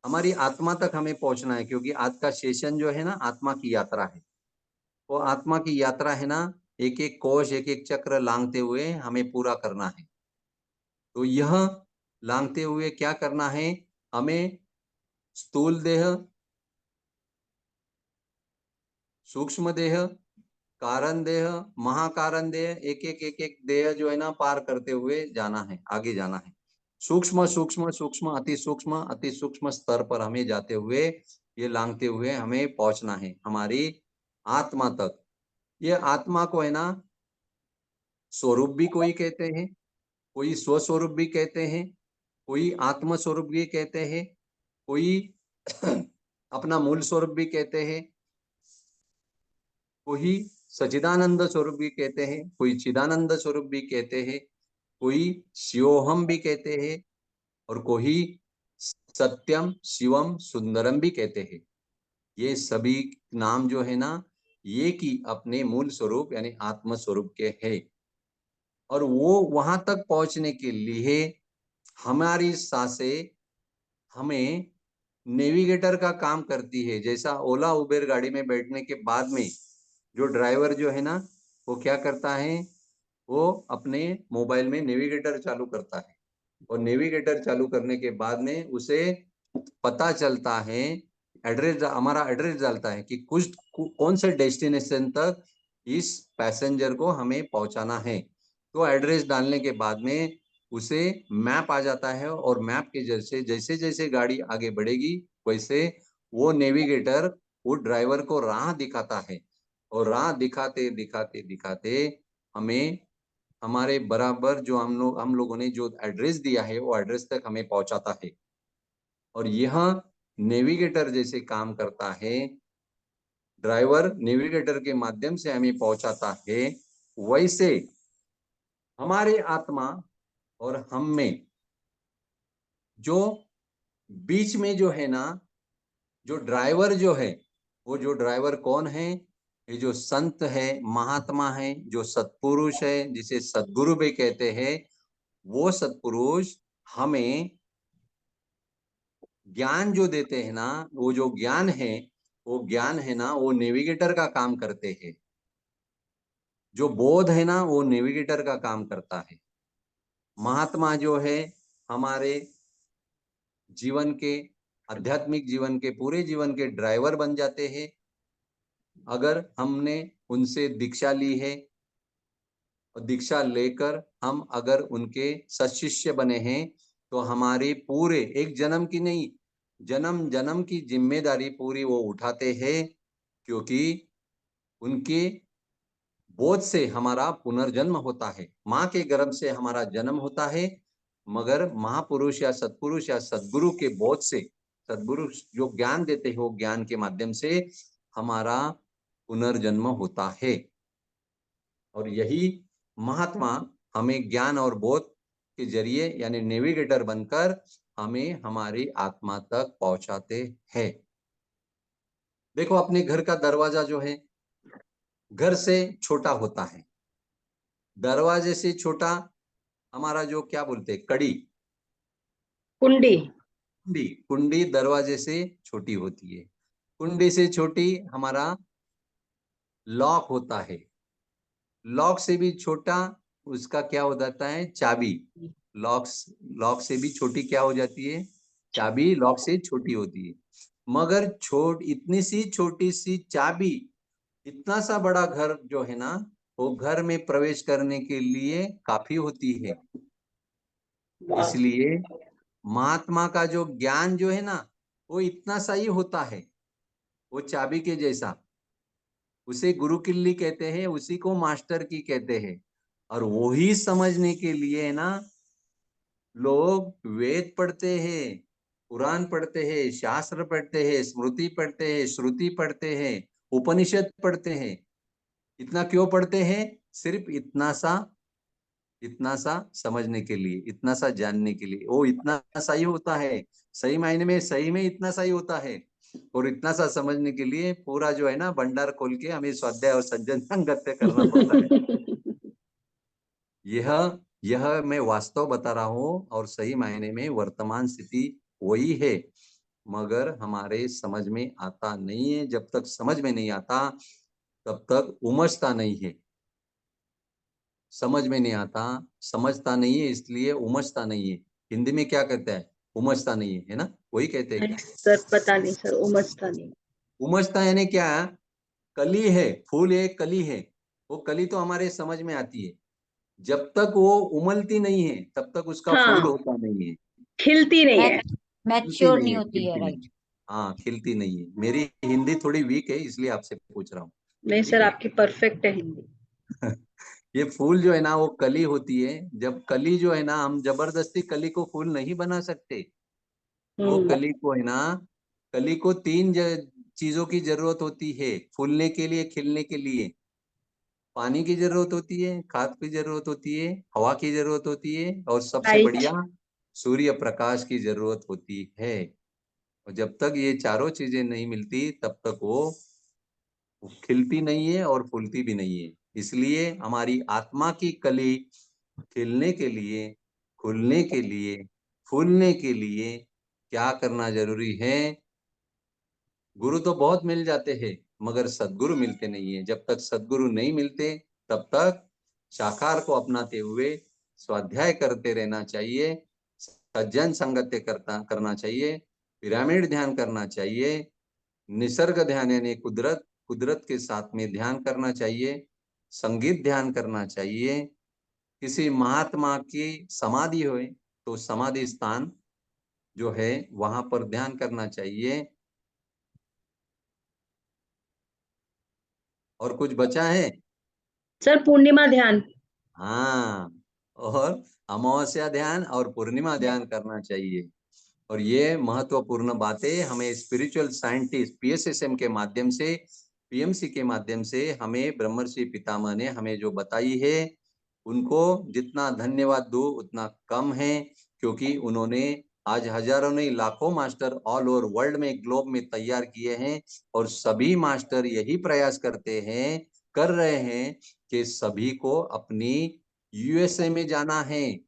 Speaker 2: हमारी आत्मा तक हमें पहुंचना है, क्योंकि आज का सेशन जो है ना, आत्मा की यात्रा है। वो आत्मा की यात्रा है ना, एक एक कोश, एक एक चक्र लांघते हुए हमें पूरा करना है। तो यह लांघते हुए क्या करना है? हमें स्थूल देह, सूक्ष्म देह, कारण देह, महाकारण देह, एक एक देह जो है ना पार करते हुए जाना है, आगे जाना है। सूक्ष्म सूक्ष्म सूक्ष्म अति सूक्ष्म स्तर पर हमें जाते हुए, ये लांघते हुए हमें पहुंचना है हमारी आत्मा तक। ये आत्मा को है ना, स्वरूप भी कोई कहते हैं, कोई स्वस्वरूप भी कहते हैं, कोई आत्म स्वरूप भी कहते हैं, कोई अपना मूल स्वरूप भी कहते हैं, कोई सचिदानंद स्वरूप भी कहते हैं, कोई चिदानंद स्वरूप भी कहते हैं, कोई शिवोहम भी कहते हैं और कोई सत्यम शिवम सुंदरम भी कहते हैं। ये सभी नाम जो है ना, ये की अपने मूल स्वरूप यानी आत्म स्वरूप के हैं। और वो वहां तक पहुंचने के लिए हमारी सांसें हमें नेविगेटर का काम करती है। जैसा ओला उबेर गाड़ी में बैठने के बाद में जो ड्राइवर जो है ना, वो क्या करता है? वो अपने मोबाइल में नेविगेटर चालू करता है और नेविगेटर चालू करने के बाद में उसे पता चलता है, एड्रेस, हमारा एड्रेस डालता है कि कौन से डेस्टिनेशन तक इस पैसेंजर को हमें पहुंचाना है। तो एड्रेस डालने के बाद में उसे मैप आ जाता है और मैप के जैसे जैसे गाड़ी आगे बढ़ेगी वैसे वो नेविगेटर वो ड्राइवर को राह दिखाता है और राह दिखाते दिखाते दिखाते हमें हमारे बराबर जो हम लोगों ने जो एड्रेस दिया है वो एड्रेस तक हमें पहुंचाता है। और यह नेविगेटर जैसे काम करता है, ड्राइवर नेविगेटर के माध्यम से हमें पहुंचाता है, वैसे हमारे आत्मा और हम में जो बीच में जो है ना, जो ड्राइवर जो है, वो जो ड्राइवर कौन है? ये जो संत है, महात्मा है, जो सत्पुरुष है, जिसे सद्गुरु भी कहते हैं, वो सत्पुरुष हमें ज्ञान जो देते हैं ना, वो जो ज्ञान है ना, वो नेविगेटर का काम करते हैं। जो बोध है ना, वो नेविगेटर का काम करता है। महात्मा जो है हमारे जीवन के, आध्यात्मिक जीवन के, पूरे जीवन के ड्राइवर बन जाते हैं। अगर हमने उनसे दीक्षा ली है और दीक्षा लेकर हम अगर उनके सत्शिष्य बने हैं, तो हमारी पूरे एक जन्म की नहीं, जन्म जन्म की जिम्मेदारी पूरी वो उठाते हैं, क्योंकि उनके बोध से हमारा पुनर्जन्म होता है। माँ के गर्भ से हमारा जन्म होता है, मगर महापुरुष या सद्गुरु के बोध से, सद्गुरु जो ज्ञान देते हैं, वो ज्ञान के माध्यम से हमारा पुनर्जन्म होता है। और यही महात्मा हमें ज्ञान और बोध के जरिए यानी नेविगेटर बनकर हमें हमारी आत्मा तक पहुंचाते हैं। देखो, अपने घर का दरवाजा जो है घर से छोटा होता है, दरवाजे से छोटा हमारा जो क्या बोलते हैं, कड़ी,
Speaker 1: कुंडी।
Speaker 2: कुंडी, कुंडी दरवाजे से छोटी होती है। कुंडी से छोटी हमारा लॉक होता है। लॉक से भी छोटा उसका क्या हो जाता है, चाबी। लॉक लॉक से भी छोटी क्या हो जाती है, चाबी। लॉक से छोटी होती है। मगर इतनी सी छोटी सी चाबी इतना सा बड़ा घर जो है ना, वो घर में प्रवेश करने के लिए काफी होती है। इसलिए महात्मा का जो ज्ञान जो है ना, वो इतना सा ही होता है, वो चाबी के जैसा। उसे गुरु किल्ली कहते हैं, उसी को मास्टर की कहते हैं। और वही समझने के लिए ना लोग वेद पढ़ते हैं, पुराण पढ़ते हैं, शास्त्र पढ़ते हैं, स्मृति पढ़ते हैं, श्रुति पढ़ते हैं, उपनिषद पढ़ते हैं। इतना क्यों पढ़ते हैं? सिर्फ इतना सा समझने के लिए, इतना सा जानने के लिए। वो इतना सा ही होता है, सही मायने में सही में इतना सा ही होता है। और इतना सा समझने के लिए पूरा जो है ना भंडार खोल के हमें स्वाध्याय और सज्जन संगत्य करना पड़ता है। यह मैं वास्तव बता रहा हूँ, और सही मायने में वर्तमान स्थिति वही है। मगर हमारे समझ में आता नहीं है। जब तक समझ में नहीं आता तब तक उमजता नहीं है। समझ में नहीं आता, समझता नहीं है, इसलिए उमजता नहीं है। हिंदी में क्या कहते हैं, उमजता नहीं है ना, वही कहते हैं।
Speaker 1: सर पता नहीं सर, उमजता नहीं।
Speaker 2: उमजता यानी क्या? कली है, फूल एक कली है, वो कली तो हमारे समझ में आती है। जब तक वो उमलती नहीं है तब तक उसका फूल
Speaker 1: हाँ,
Speaker 2: होता नहीं है।
Speaker 1: खिलती नहीं है।
Speaker 2: खिलती
Speaker 3: मैच्योर
Speaker 2: नहीं
Speaker 3: नहीं
Speaker 2: है,
Speaker 3: होती है,
Speaker 2: खिलती नहीं।
Speaker 3: राइट।
Speaker 2: हाँ, खिलती नहीं है। मेरी हिंदी थोड़ी वीक है, इसलिए आपसे पूछ रहा हूँ।
Speaker 1: नहीं
Speaker 2: ठीक
Speaker 1: सर,
Speaker 2: है।
Speaker 1: आपकी परफेक्ट है हिंदी।
Speaker 2: ये फूल जो है ना, वो कली होती है। जब कली जो है ना, हम जबरदस्ती कली को फूल नहीं बना सकते। वो
Speaker 1: हम्म।
Speaker 2: कली को है ना, कली को चीजों की जरूरत होती है फूलने के लिए, खिलने के लिए। पानी की जरूरत होती है, खाद की जरूरत होती है, हवा की जरूरत होती है, और सबसे
Speaker 1: लाइट।
Speaker 2: बढ़िया सूर्य प्रकाश की जरूरत होती है। और जब तक ये चारों चीजें नहीं मिलती तब तक वो खिलती नहीं है और फूलती भी नहीं है। इसलिए हमारी आत्मा की कली खिलने के लिए, खुलने के लिए, फूलने के लिए क्या करना जरूरी है? गुरु तो बहुत मिल जाते हैं, मगर सद्गुरु मिलते नहीं है। जब तक सद्गुरु नहीं मिलते तब तक साकार को अपनाते हुए स्वाध्याय करते रहना चाहिए, सज्जन संगत्य करना चाहिए, पिरामिड ध्यान करना चाहिए, निसर्ग ध्यान यानी कुदरत कुदरत के साथ में ध्यान करना चाहिए, संगीत ध्यान करना चाहिए। किसी महात्मा की समाधि हो तो समाधि स्थान जो है वहां पर ध्यान करना चाहिए। और कुछ बचा है?
Speaker 1: सर पूर्णिमा ध्यान।
Speaker 2: हाँ, और अमावस्या ध्यान और पूर्णिमा ध्यान करना चाहिए। और ये महत्वपूर्ण बातें हमें स्पिरिचुअल साइंटिस्ट पीएसएसएम के माध्यम से, पीएमसी के माध्यम से हमें ब्रह्मर्षि पितामह ने हमें जो बताई है, उनको जितना धन्यवाद दो उतना कम है। क्योंकि उन्होंने आज हजारों नहीं लाखों मास्टर ऑल ओवर वर्ल्ड में, ग्लोब में तैयार किए हैं। और सभी मास्टर यही प्रयास कर रहे हैं कि सभी को अपनी यूएसए में जाना है,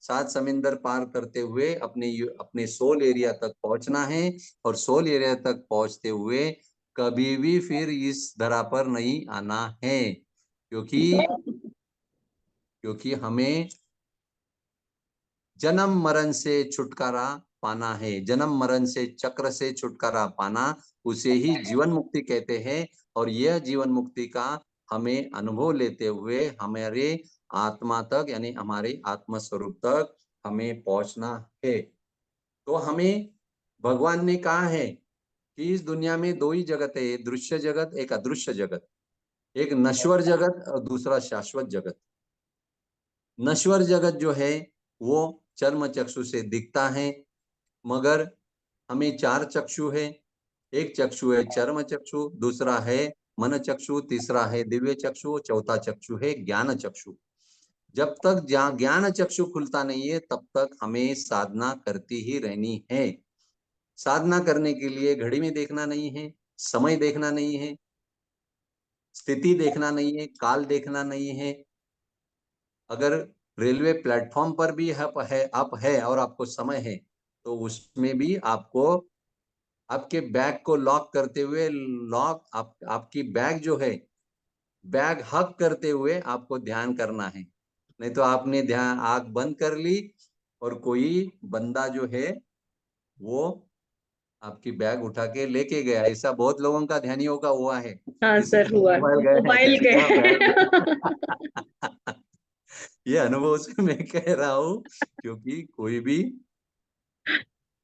Speaker 2: 7 समुंदर पार करते हुए अपने सोल एरिया तक पहुंचना है। और सोल एरिया तक पहुंचते हुए कभी भी फिर इस धरा पर नहीं आना है। क्योंकि हमें जन्म मरण से छुटकारा पाना है, जन्म मरण से चक्र से छुटकारा पाना, उसे ही जीवन मुक्ति कहते हैं। और यह जीवन मुक्ति का हमें अनुभव लेते हुए हमारे आत्मा तक यानी हमारे आत्म स्वरूप तक हमें पहुंचना है। तो हमें भगवान ने कहा है कि इस दुनिया में दो ही जगत है, एक दृश्य जगत, एक अदृश्य जगत। एक नश्वर जगत और दूसरा शाश्वत जगत। नश्वर जगत जो है वो चर्म चक्षु से दिखता है, मगर हमें 4 चक्षु है। एक चक्षु है चर्म चक्षु, दूसरा है मन चक्षु, तीसरा है दिव्य चक्षु, चौथा चक्षु है ज्ञान चक्षु। जब तक ज्ञान चक्षु खुलता नहीं है तब तक हमें साधना करती ही रहनी है। साधना करने के लिए घड़ी में देखना नहीं है, समय देखना नहीं है, स्थिति देखना नहीं है, काल देखना नहीं है। अगर रेलवे प्लेटफॉर्म पर भी अप है और आपको समय है तो उसमें भी आपको आपके बैग को लॉक करते हुए आपकी बैग जो है, बैग हक करते हुए आपको ध्यान करना है। नहीं तो आपने ध्यान आंख बंद कर ली और कोई बंदा जो है वो आपकी बैग उठा के लेके गया। ऐसा बहुत लोगों का ध्यानियों का हुआ है,
Speaker 1: हाँ
Speaker 2: किसी
Speaker 1: सर,
Speaker 2: का
Speaker 1: हुआ
Speaker 2: मोबाइल गया है,
Speaker 1: मोबाइल
Speaker 2: किसी का बैग ये अनुभव से मैं कह रहा हूँ, क्योंकि कोई भी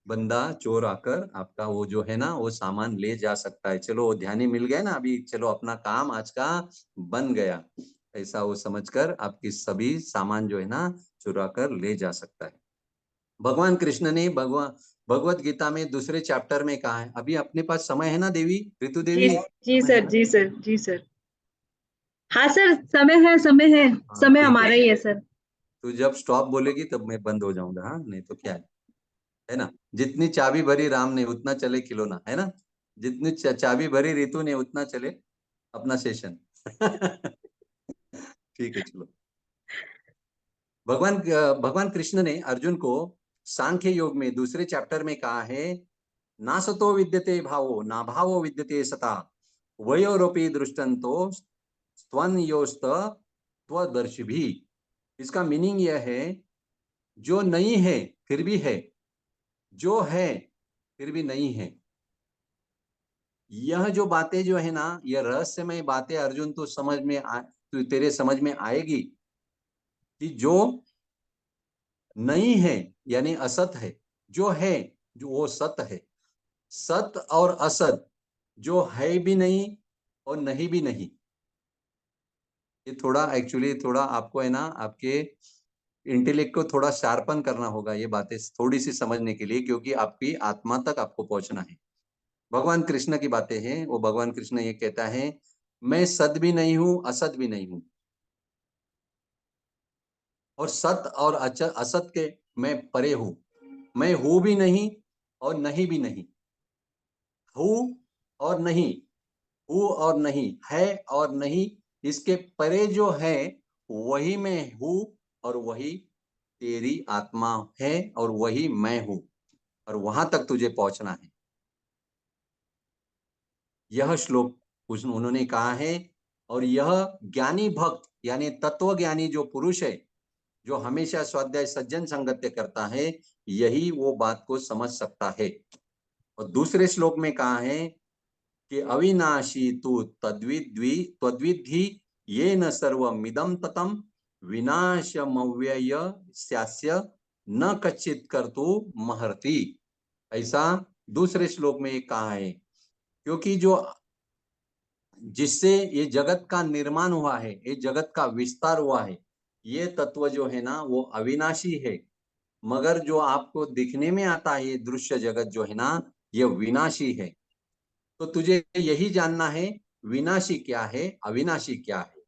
Speaker 2: बंदा चोर आकर आपका वो जो है ना वो सामान ले जा सकता है। चलो वो ध्यानी मिल गया ना, अभी चलो अपना काम आज का बन गया, ऐसा वो समझकर आपकी सभी सामान जो है ना चुरा कर ले जा सकता है। भगवान कृष्ण ने भगवत गीता में दूसरे चैप्टर में कहा है। अभी अपने पास समय है ना देवी, ऋतु
Speaker 1: जी
Speaker 2: देवी,
Speaker 1: जी
Speaker 2: समय है
Speaker 1: सर,
Speaker 2: ना?
Speaker 1: जी सर, जी सर। हाँ सर, समय है, समय है।
Speaker 2: हाँ
Speaker 1: समय
Speaker 2: ठीक है,
Speaker 1: हमारा ही है सर।
Speaker 2: तू जब स्टॉप बोलेगी तब मैं बंद हो जाऊंगा। हाँ नहीं तो क्या है ना, जितनी चाबी भरी राम ने उतना चले खिलौना, है ना, जितनी चाबी भरी ऋतु ने उतना चले अपना सेशन ठीक है चलो। भगवान कृष्ण ने अर्जुन को सांख्य योग में दूसरे चैप्टर में कहा है, ना सतो विद्यते भावो ना भावो विद्यते सता वयोरोपी दृष्टंतो स्वन्योस्त त्वदर्शी भी। इसका मीनिंग यह है, जो नहीं है फिर भी है, जो है फिर भी नहीं है। यह जो बातें जो है ना, यह रहस्यमय बातें अर्जुन तो तो तेरे समझ में आएगी कि जो नहीं है यानी असत है, जो है जो वो सत है। सत और असत जो है भी नहीं और नहीं भी नहीं, ये थोड़ा एक्चुअली थोड़ा आपको है ना आपके इंटेलेक्ट को थोड़ा शार्पन करना होगा ये बातें थोड़ी सी समझने के लिए, क्योंकि आपकी आत्मा तक आपको पहुंचना है। भगवान कृष्ण की बातें हैं, वो भगवान कृष्ण ये कहता है, मैं सत भी नहीं हूं असत भी नहीं हूं, और सत और असत के मैं परे हूं। मैं हूं भी नहीं और नहीं भी नहीं, हूं और नहीं, हूं और नहीं, है और नहीं, इसके परे जो है वही मैं हूं, और वही तेरी आत्मा है, और वही मैं हूं, और वहां तक तुझे पहुंचना है। यह श्लोक उन्होंने कहा है। और यह ज्ञानी भक्त यानी तत्व ज्ञानी जो पुरुष है, जो हमेशा स्वाध्याय सज्जन संगत्य करता है, यही वो बात को समझ सकता है। और दूसरे श्लोक में कहा है कि अविनाशी तू तद्विद्धि ये न सर्वमिदं ततम विनाशमव्यय स्यास्य न कच्चित कर्तु महर्ति। ऐसा दूसरे श्लोक में कहा है, क्योंकि जो जिससे ये जगत का निर्माण हुआ है, ये जगत का विस्तार हुआ है, ये तत्व जो है ना वो अविनाशी है। मगर जो आपको दिखने में आता है ये दृश्य जगत जो है ना, ये विनाशी है। तो तुझे यही जानना है, विनाशी क्या है, अविनाशी क्या है,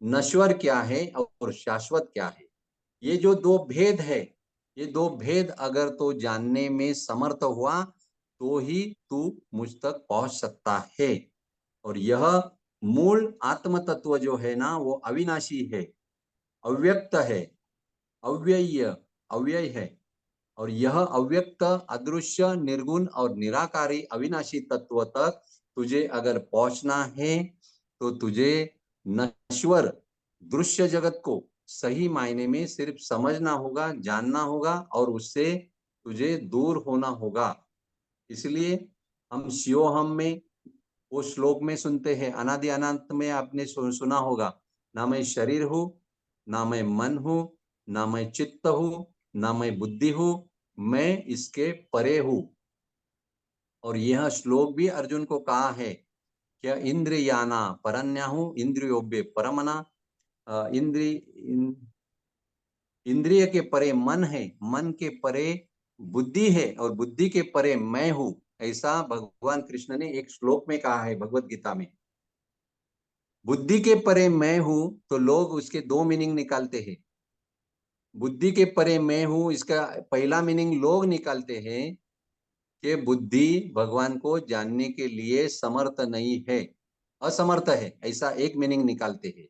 Speaker 2: नश्वर क्या है और शाश्वत क्या है। ये जो दो भेद है, ये दो भेद अगर तो जानने में समर्थ हुआ तो ही तू मुझ तक पहुंच सकता है। और यह मूल आत्म तत्व जो है ना वो अविनाशी है, अव्यक्त है, अव्यय अव्यय है। और यह अव्यक्त अदृश्य निर्गुण और निराकारी अविनाशी तत्व तक तुझे अगर पहुंचना है तो तुझे नश्वर दृश्य जगत को सही मायने में सिर्फ समझना होगा, जानना होगा, और उससे तुझे दूर होना होगा। इसलिए हम शिवोहम में वो श्लोक में सुनते हैं, अनादि अनंत में आपने सुना होगा, ना मैं शरीर हूं, ना मैं मन हूं, ना मैं चित्त हूं, ना मैं बुद्धि हूं, मैं इसके परे हूं। और यह श्लोक भी अर्जुन को कहा है, क्या इंद्रियाना परन्याहु इंद्रियोभ्य परमना। इंद्रिय के परे मन है, मन के परे बुद्धि है, और बुद्धि के परे मैं हूं। ऐसा भगवान कृष्ण ने एक श्लोक में कहा है भगवत गीता में। बुद्धि के परे मैं हूं तो लोग उसके दो मीनिंग निकालते हैं। बुद्धि के परे मैं हूं, इसका पहला मीनिंग लोग निकालते हैं कि बुद्धि भगवान को जानने के लिए समर्थ नहीं है, असमर्थ है, ऐसा एक मीनिंग निकालते हैं।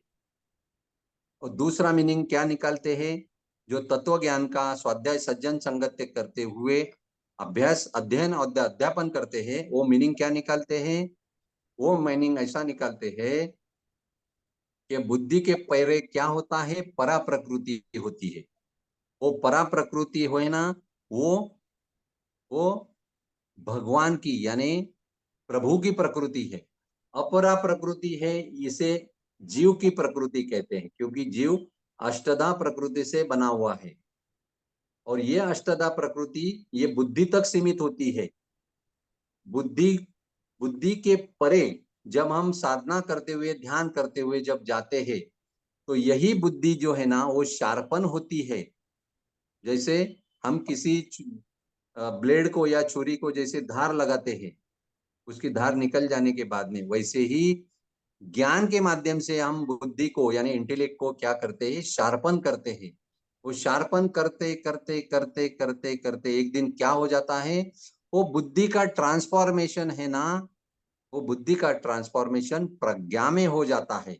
Speaker 2: और दूसरा मीनिंग क्या निकालते हैं, जो तत्व ज्ञान का स्वाध्याय सज्जन संगत्य करते हुए अभ्यास, अध्ययन और अध्यापन करते हैं, वो मीनिंग क्या निकालते हैं? वो मीनिंग ऐसा निकालते हैं कि बुद्धि के परे क्या होता है? परा प्रकृति होती है। वो परा प्रकृति हो ना, वो भगवान की यानी प्रभु की प्रकृति है। अपरा प्रकृति है, इसे जीव की प्रकृति कहते हैं, क्योंकि जीव अष्टधा प्रकृति से बना हुआ है और ये अष्टधा प्रकृति ये बुद्धि तक सीमित होती है। बुद्धि बुद्धि के परे जब हम साधना करते हुए, ध्यान करते हुए जब जाते हैं, तो यही बुद्धि जो है ना, वो शार्पन होती है। जैसे हम किसी ब्लेड को या छुरी को जैसे धार लगाते हैं, उसकी धार निकल जाने के बाद में, वैसे ही ज्ञान के माध्यम से हम बुद्धि को यानी इंटेलेक्ट को क्या करते हैं? शार्पन करते हैं। वो शार्पन करते करते करते करते करते एक दिन क्या हो जाता है? वो बुद्धि का ट्रांसफॉर्मेशन है ना, वो बुद्धि का ट्रांसफॉर्मेशन प्रज्ञा में हो जाता है।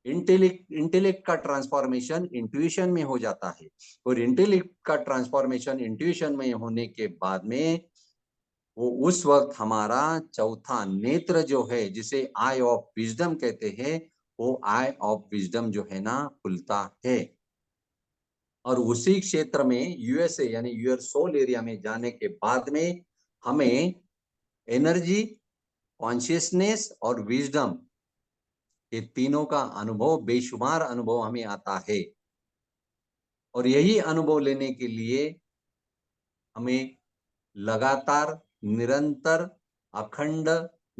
Speaker 2: इंटेलेक्ट का ट्रांसफॉर्मेशन इंट्यूशन में हो जाता है और इंटेलेक्ट का ट्रांसफॉर्मेशन इंट्यूशन में होने के बाद में वो उस वक्त हमारा चौथा नेत्र जो है, जिसे आई ऑफ विजडम कहते हैं, वो आई ऑफ विजडम जो है ना, खुलता है। और उसी क्षेत्र में यूएसए यानी यूर सोल एरिया में जाने के बाद में हमें एनर्जी, कॉन्शियसनेस और विजडम, ये तीनों का अनुभव, बेशुमार अनुभव हमें आता है। और यही अनुभव लेने के लिए हमें लगातार, निरंतर, अखंड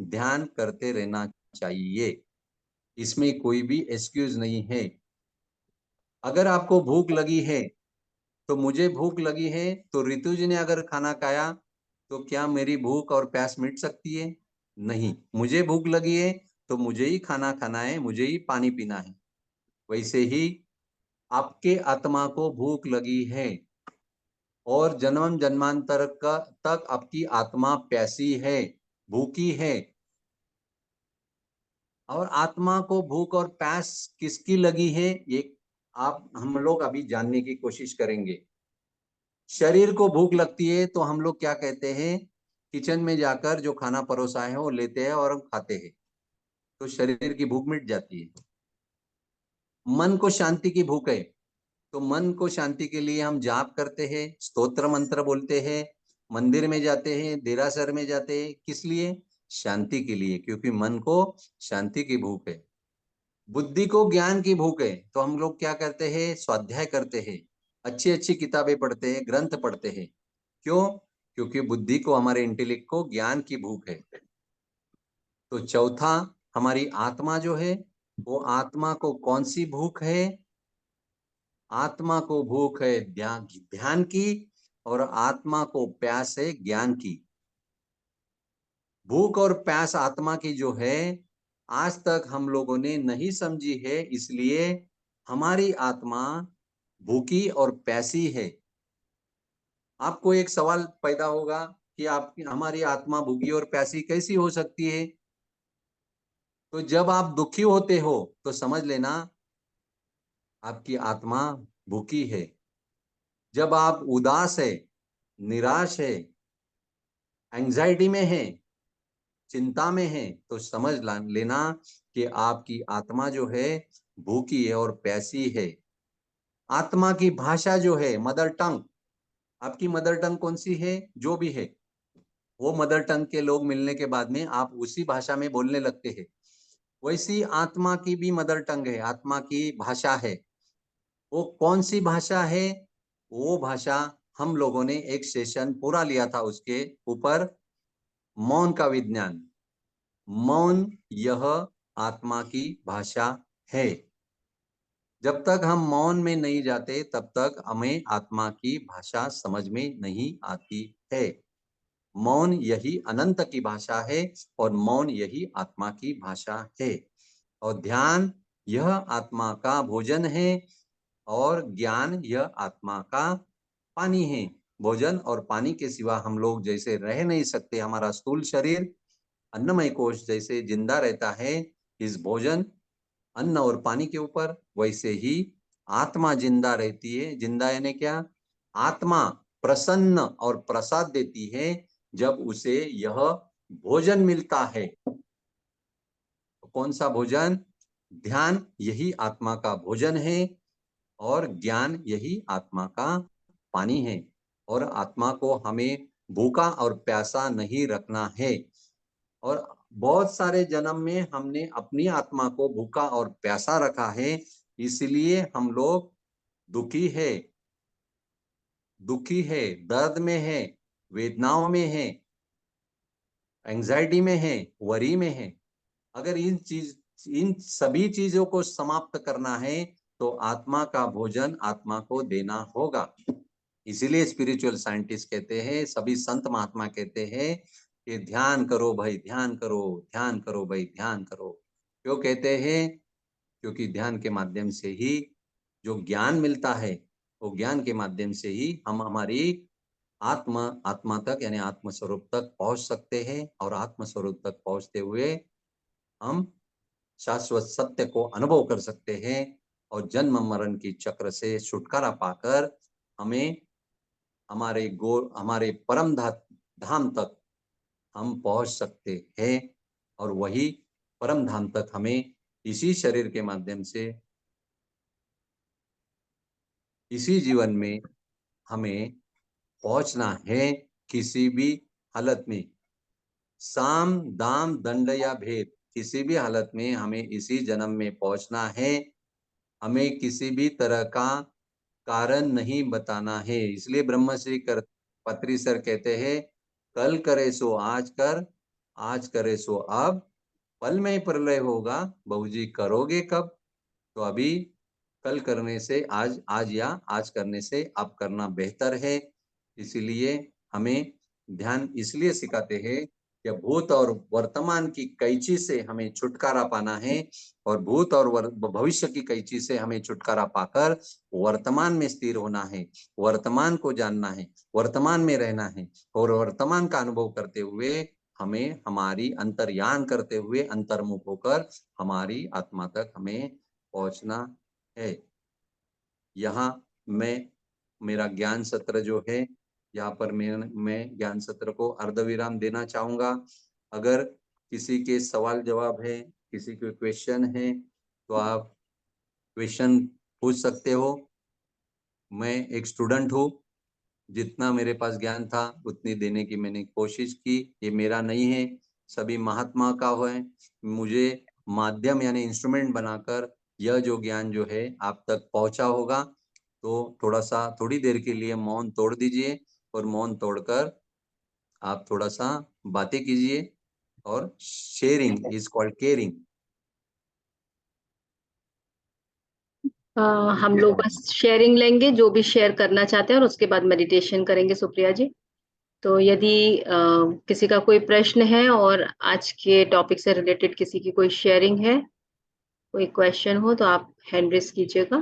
Speaker 2: ध्यान करते रहना चाहिए। इसमें कोई भी एक्सक्यूज नहीं है। अगर आपको भूख लगी है, तो मुझे भूख लगी है, तो रितु जी ने अगर खाना खाया, तो क्या मेरी भूख और प्यास मिट सकती है? नहीं। मुझे भूख लगी है तो मुझे ही खाना खाना है, मुझे ही पानी पीना है। वैसे ही आपके आत्मा को भूख लगी है और जन्म जन्मांतर का तक आपकी आत्मा प्यासी है, भूखी है। और आत्मा को भूख और प्यास किसकी लगी है, ये हम लोग अभी जानने की कोशिश करेंगे। शरीर को भूख लगती है तो हम लोग क्या कहते हैं? किचन में जाकर जो खाना परोसा है वो लेते हैं और हम खाते हैं, तो शरीर की भूख मिट जाती है। मन को शांति की भूख है, तो मन को शांति के लिए हम जाप करते हैं, स्तोत्र मंत्र बोलते हैं, मंदिर में जाते हैं, देरासर में जाते हैं। किस लिए? शांति के लिए, क्योंकि मन को शांति की भूख है। बुद्धि को ज्ञान की भूख है, तो हम लोग क्या करते हैं? स्वाध्याय करते हैं, अच्छी अच्छी किताबें पढ़ते हैं, ग्रंथ पढ़ते हैं। क्यों? क्योंकि बुद्धि को, हमारे इंटेलेक्ट को ज्ञान की भूख है। तो चौथा, हमारी आत्मा जो है, वो आत्मा को कौन सी भूख है? आत्मा को भूख है ध्यान की, और आत्मा को प्यास है ज्ञान की। भूख और प्यास आत्मा की जो है, आज तक हम लोगों ने नहीं समझी है, इसलिए हमारी आत्मा भूखी और प्यासी है। आपको एक सवाल पैदा होगा कि आपकी, हमारी आत्मा भूखी और प्यासी कैसी हो सकती है? तो जब आप दुखी होते हो तो समझ लेना आपकी आत्मा भूखी है। जब आप उदास है, निराश है, एंजाइटी में है, चिंता में है, तो समझ लेना कि आपकी आत्मा जो है भूखी है और प्यासी है। आत्मा की भाषा जो है, मदर टंग, आपकी मदर टंग कौन सी है? जो भी है, वो मदर टंग के लोग मिलने के बाद में आप उसी भाषा में बोलने लगते हैं। वैसी आत्मा की भी मदर टंग है, आत्मा की भाषा है। वो कौन सी भाषा है? वो भाषा हम लोगों ने एक सेशन पूरा लिया था उसके ऊपर, मौन का विज्ञान। मौन यह आत्मा की भाषा है। जब तक हम मौन में नहीं जाते, तब तक हमें आत्मा की भाषा समझ में नहीं आती है। मौन यही अनंत की भाषा है और मौन यही आत्मा की भाषा है। और ध्यान यह आत्मा का भोजन है और ज्ञान यह आत्मा का पानी है। भोजन और पानी के सिवा हम लोग जैसे रह नहीं सकते, हमारा स्थूल शरीर अन्नमय कोश जैसे जिंदा रहता है इस भोजन, अन्न और पानी के ऊपर, वैसे ही आत्मा जिंदा रहती है। जिंदा यानी क्या? आत्मा प्रसन्न और प्रसाद देती है जब उसे यह भोजन मिलता है। कौन सा भोजन? ध्यान यही आत्मा का भोजन है और ज्ञान यही आत्मा का पानी है। और आत्मा को हमें भूखा और प्यासा नहीं रखना है। और बहुत सारे जन्म में हमने अपनी आत्मा को भूखा और प्यासा रखा है, इसलिए हम लोग दुखी है, दर्द में है, वेदनाओं में है, एंजाइटी में है, वरी में है। अगर इन सभी चीजों को समाप्त करना है तो आत्मा का भोजन आत्मा को देना होगा। इसीलिए स्पिरिचुअल साइंटिस्ट कहते हैं, सभी संत महात्मा कहते हैं कि ध्यान करो भाई, ध्यान करो, ध्यान करो भाई, ध्यान करो। क्यों कहते हैं? क्योंकि ध्यान के माध्यम से ही जो ज्ञान मिलता है, वो ज्ञान के माध्यम से ही हम हमारी आत्मा तक यानी आत्म स्वरूप तक पहुंच सकते हैं। और आत्म स्वरूप तक पहुंचते हुए हम शाश्वत सत्य को अनुभव कर सकते हैं और जन्म मरण की चक्र से छुटकारा पाकर हमें हमारे परम धाम तक हम पहुंच सकते हैं। और वही परम धाम तक हमें इसी शरीर के माध्यम से, इसी जीवन में हमें पहुंचना है। किसी भी हालत में, साम दाम दंड या भेद, किसी भी हालत में हमें इसी जन्म में पहुंचना है। हमें किसी भी तरह का कारण नहीं बताना है। इसलिए ब्रह्मश्री पत्री सर कहते हैं, कल करे सो आज कर, आज करे सो अब, पल में प्रलय होगा, बहुजी करोगे कब? तो अभी कल करने से आज या आज करने से अब करना बेहतर है। इसीलिए हमें ध्यान इसलिए सिखाते हैं कि भूत और वर्तमान की कैंची से हमें छुटकारा पाना है और भूत और भविष्य की कैंची से हमें छुटकारा पाकर वर्तमान में स्थिर होना है, वर्तमान को जानना है, वर्तमान में रहना है और वर्तमान का अनुभव करते हुए हमें हमारी अंतर्यान करते हुए अंतर्मुख होकर हमारी आत्मा तक हमें पहुंचना है। यहाँ मेरा ज्ञान सत्र जो है, यहाँ पर मैं ज्ञान सत्र को अर्धविराम देना चाहूंगा। अगर किसी के सवाल जवाब है, किसी के क्वेश्चन है, तो आप क्वेश्चन पूछ सकते हो। मैं एक स्टूडेंट हूँ, जितना मेरे पास ज्ञान था उतनी देने की मैंने कोशिश की। ये मेरा नहीं है, सभी महात्मा का है। मुझे माध्यम यानी इंस्ट्रूमेंट बनाकर यह जो ज्ञान जो है आप तक पहुंचा होगा। तो थोड़ी देर के लिए मौन तोड़ दीजिए और मौन तोड़कर आप थोड़ा सा बातें कीजिए। और शेयरिंग इज कॉल्ड केयरिंग।
Speaker 1: हम लोग बस शेयरिंग लेंगे, जो भी शेयर करना चाहते हैं, और उसके बाद मेडिटेशन करेंगे सुप्रिया जी। तो यदि किसी का कोई प्रश्न है और आज के टॉपिक से रिलेटेड किसी की कोई शेयरिंग है, कोई क्वेश्चन हो, तो आप हैंड रेज कीजिएगा।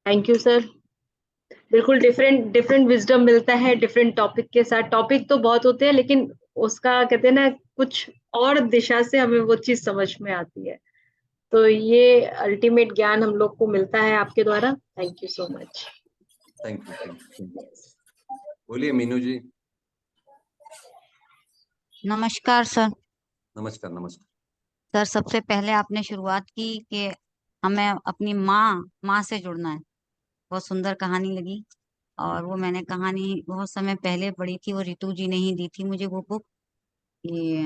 Speaker 1: Thank you sir. बिल्कुल डिफरेंट विजडम मिलता है डिफरेंट टॉपिक के साथ। टॉपिक तो बहुत होते हैं, लेकिन उसका कहते हैं ना, कुछ और दिशा से हमें वो चीज समझ में आती है। तो ये अल्टीमेट ज्ञान हम लोग को मिलता है आपके द्वारा। Thank you so much.
Speaker 2: Thank you. बोलिए मीनू जी।
Speaker 3: नमस्कार सर।
Speaker 2: नमस्कार नमस्कार।
Speaker 3: सर, सबसे पहले आपने शुरुआत की कि हमें अपनी माँ से जुड़ना है। बहुत सुंदर कहानी लगी। और वो मैंने कहानी बहुत समय पहले पढ़ी थी, वो रितु जी ने ही दी थी मुझे वो बुक। ये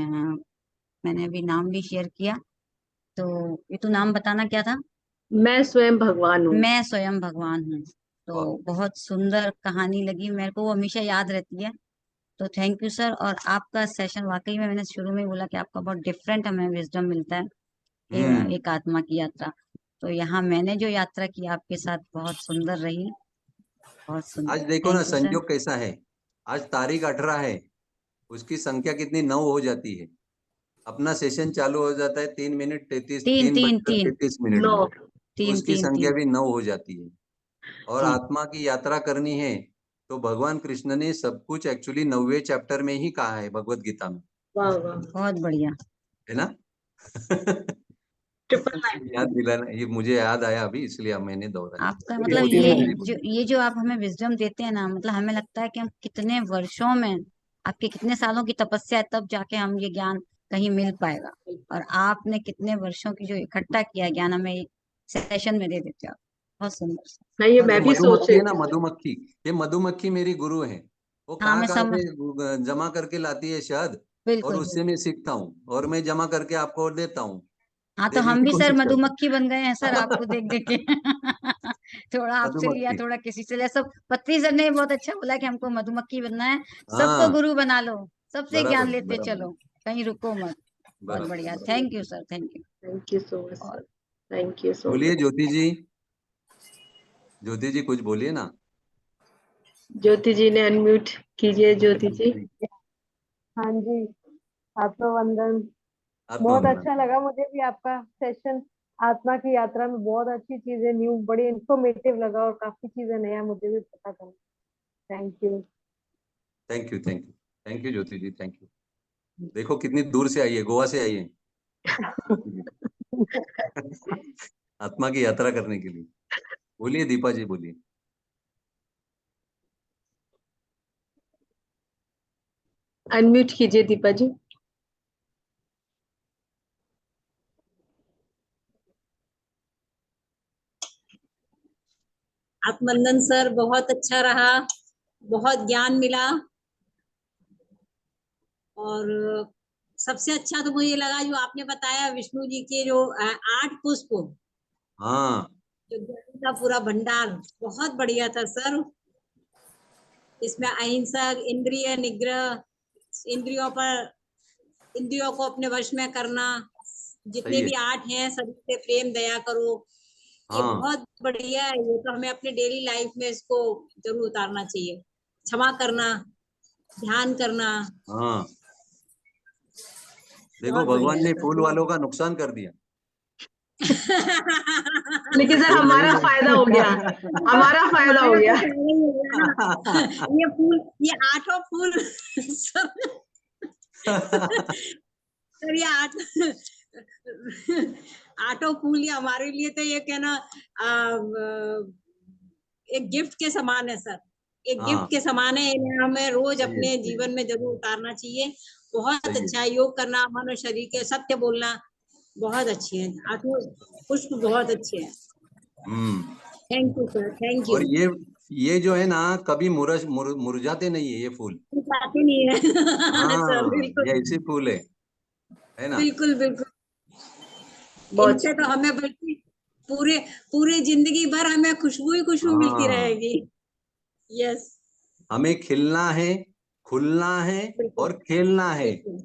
Speaker 3: मैंने अभी नाम भी शेयर किया। तो रितु, नाम बताना क्या था?
Speaker 1: मैं स्वयं भगवान हूँ।
Speaker 3: मैं स्वयं भगवान हूँ। तो बहुत सुंदर कहानी लगी मेरे को, वो हमेशा याद रहती है। तो थैंक यू सर। और आपका सेशन वाकई में, मैंने शुरू में बोला कि आपका बहुत डिफरेंट हमें विजडम मिलता है। एक आत्मा की यात्रा। तो यहाँ मैंने जो यात्रा की आपके साथ, बहुत सुंदर रही, बहुत सुंदर।
Speaker 2: आज देखो ना
Speaker 3: थैंक यू सर।
Speaker 2: संयोग कैसा है। आज तारीख 18 है, उसकी संख्या कितनी 9 हो जाती है। अपना सेशन चालू हो जाता है 3 मिनट 33
Speaker 3: तीन
Speaker 2: 3
Speaker 3: तीन
Speaker 2: बजकर
Speaker 3: तीन
Speaker 2: 33 मिनट
Speaker 1: नो।
Speaker 2: में, तो
Speaker 3: तीन
Speaker 2: उसकी
Speaker 3: तीन
Speaker 2: संख्या
Speaker 3: तीन
Speaker 2: भी 9 हो जाती है। और
Speaker 3: जी।
Speaker 2: आत्मा की यात्रा करनी है तो भगवान कृष्ण ने सब कुछ एक्चुअली 9वें चैप्टर में ही कहा है भगवत गीता में।
Speaker 1: वाह वाह।
Speaker 3: बहुत बढ़िया।
Speaker 2: है ना?
Speaker 1: 999।
Speaker 2: याद दिलाना, ये मुझे याद आया अभी, इसलिए अब मैंने दोहराया।
Speaker 3: आपका
Speaker 2: बोलिए
Speaker 3: मतलब
Speaker 2: बोलिए
Speaker 3: ये
Speaker 2: ज्योति जी,
Speaker 3: जो
Speaker 2: बोलिए।
Speaker 3: ये जो आप हमें विजडम देते हैं ना, मतलब हमें लगता है कि हम कितने वर्षों में, आपके कितने सालों की तपस्या है, तब जाके हम ये ज्ञान कहीं मिल पाएगा। और आपने कितने वर्षों की जो इकट्ठा किया है ज्ञान, हमें एक सेशन में दे देते हो आप। बहुत सुंदर।
Speaker 1: नहीं, ये
Speaker 2: हाँ, जो
Speaker 1: मैं भी सोच
Speaker 2: मधुमक्खी
Speaker 1: रही
Speaker 2: है ना,
Speaker 1: थी।
Speaker 2: मधुमक्खी, ये मधुमक्खी मेरी गुरु है। वो
Speaker 3: हाँ
Speaker 2: कहाँ
Speaker 3: मैं
Speaker 2: कहाँ
Speaker 3: समझ,
Speaker 2: से जमा करके लाती है शहद, और
Speaker 3: बिल्कुल
Speaker 2: उससे
Speaker 3: बिल्कुल।
Speaker 2: मैं सीखता हूँ, और मैं जमा करके आपको देता हूँ,
Speaker 3: हाँ तो
Speaker 2: देने
Speaker 3: हम
Speaker 2: की
Speaker 3: भी सर
Speaker 2: कोशिश करता
Speaker 3: मधुमक्खी बन गए हैं सर, आपको देख देख के। थोड़ा
Speaker 2: हूँ।
Speaker 3: आपसे लिया,
Speaker 2: मधुमक्खी,
Speaker 3: थोड़ा किसी से लिया। सब पत्री सर ने बहुत अच्छा बोला कि हमको मधुमक्खी बनना है, सबको
Speaker 2: हाँ,
Speaker 3: गुरु बना लो, सबसे ज्ञान
Speaker 2: बराबर है,
Speaker 3: लेते
Speaker 2: बराबर है,
Speaker 3: चलो, कहीं रुको मत। बहुत
Speaker 2: बराबर है,
Speaker 3: बढ़िया,
Speaker 2: बराबर।
Speaker 3: Thank you sir, thank you.
Speaker 1: Thank you so much
Speaker 3: और
Speaker 1: सर। थैंक यू सो
Speaker 2: बोलिए
Speaker 1: मच।
Speaker 2: ज्योति जी, ज्योति जी कुछ बोलिए ना।
Speaker 1: ज्योति जी ने अनम्यूट कीजिए, ज्योति जी।
Speaker 4: हाँ जी, आत्मा वंदन। बहुत
Speaker 2: आत्मवंदन।
Speaker 4: अच्छा लगा मुझे भी आपका सेशन। आत्मा की यात्रा में बहुत अच्छी चीजें, न्यू, बड़ी इंफॉर्मेटिव लगा, और काफी चीजें नया मुझे भी पता चला। Thank you.
Speaker 2: Thank you, thank you, thank you Jyoti ji, thank you. देखो कितनी दूर से आई है, गोवा से आई है ज्योति जी। आत्मा की यात्रा करने के लिए। बोलिए दीपा जी, बोलिए।
Speaker 1: अनम्यूट कीजिए दीपा जी।
Speaker 5: आत्मनंदन सर, बहुत अच्छा रहा, बहुत ज्ञान मिला। और सबसे अच्छा तो मुझे लगा जो आपने बताया विष्णु जी के जो 8 पुष्प,
Speaker 2: हाँ,
Speaker 5: जो ज्ञान का पूरा भंडार, बहुत बढ़िया था सर। इसमें अहिंसा, इंद्रिय निग्रह, इंद्रियों पर, इंद्रियों को अपने वश में करना,
Speaker 2: सही
Speaker 5: जितने
Speaker 2: है।
Speaker 5: भी 8 हैं सभी से प्रेम दया करो, ये
Speaker 2: हाँ,
Speaker 5: बहुत बढ़िया है। ये तो हमें अपने डेली लाइफ में इसको जरूर उतारना चाहिए। क्षमा करना, ध्यान करना,
Speaker 2: हाँ, देखो
Speaker 5: बहुत
Speaker 2: भगवान
Speaker 5: बढ़िया
Speaker 2: ने
Speaker 5: सर।
Speaker 2: फूल वालों का नुकसान कर दिया।
Speaker 1: लेकिन सर
Speaker 2: फूल नहीं
Speaker 1: हमारा फायदा हो गया,
Speaker 2: मिले।
Speaker 1: हमारा फायदा हो
Speaker 5: हमारा
Speaker 1: गया।
Speaker 5: तो फायदा ही हो गया ना। ये फूल, ये 8 फूल सर, सर ये 8 फूल ये हमारे लिए तो ये कहना एक गिफ्ट के समान है सर। एक गिफ्ट
Speaker 2: हाँ,
Speaker 5: के समान है, इन्हें हमें रोज
Speaker 2: सही है,
Speaker 5: अपने
Speaker 2: सही है,
Speaker 5: जीवन में जरूर उतारना चाहिए। बहुत
Speaker 2: सही है।
Speaker 5: अच्छा है, योग करना, मन और शरीर के सत्य बोलना, बहुत अच्छी है। आत्म पुष्प बहुत अच्छे हैं।
Speaker 2: हम्म।
Speaker 5: थैंक यू सर, थैंक
Speaker 2: और
Speaker 5: यू।
Speaker 2: ये जो है ना, कभी मुरझाते नहीं है ये फूल।
Speaker 5: आते नहीं है। सर
Speaker 2: हाँ,
Speaker 5: बिल्कुल,
Speaker 2: ये ऐसे फूल है ना।
Speaker 5: बिल्कुल बिल्कुल।
Speaker 1: बहुत।
Speaker 5: इनसे तो हमें बल्कि पूरे पूरे जिंदगी भर हमें खुशबू ही खुशबू मिलती
Speaker 2: हाँ,
Speaker 5: रहेगी। यस,
Speaker 2: हमें खिलना है, खुलना है,
Speaker 5: बिल्कुल
Speaker 2: और खेलना है।
Speaker 5: बिल्कुल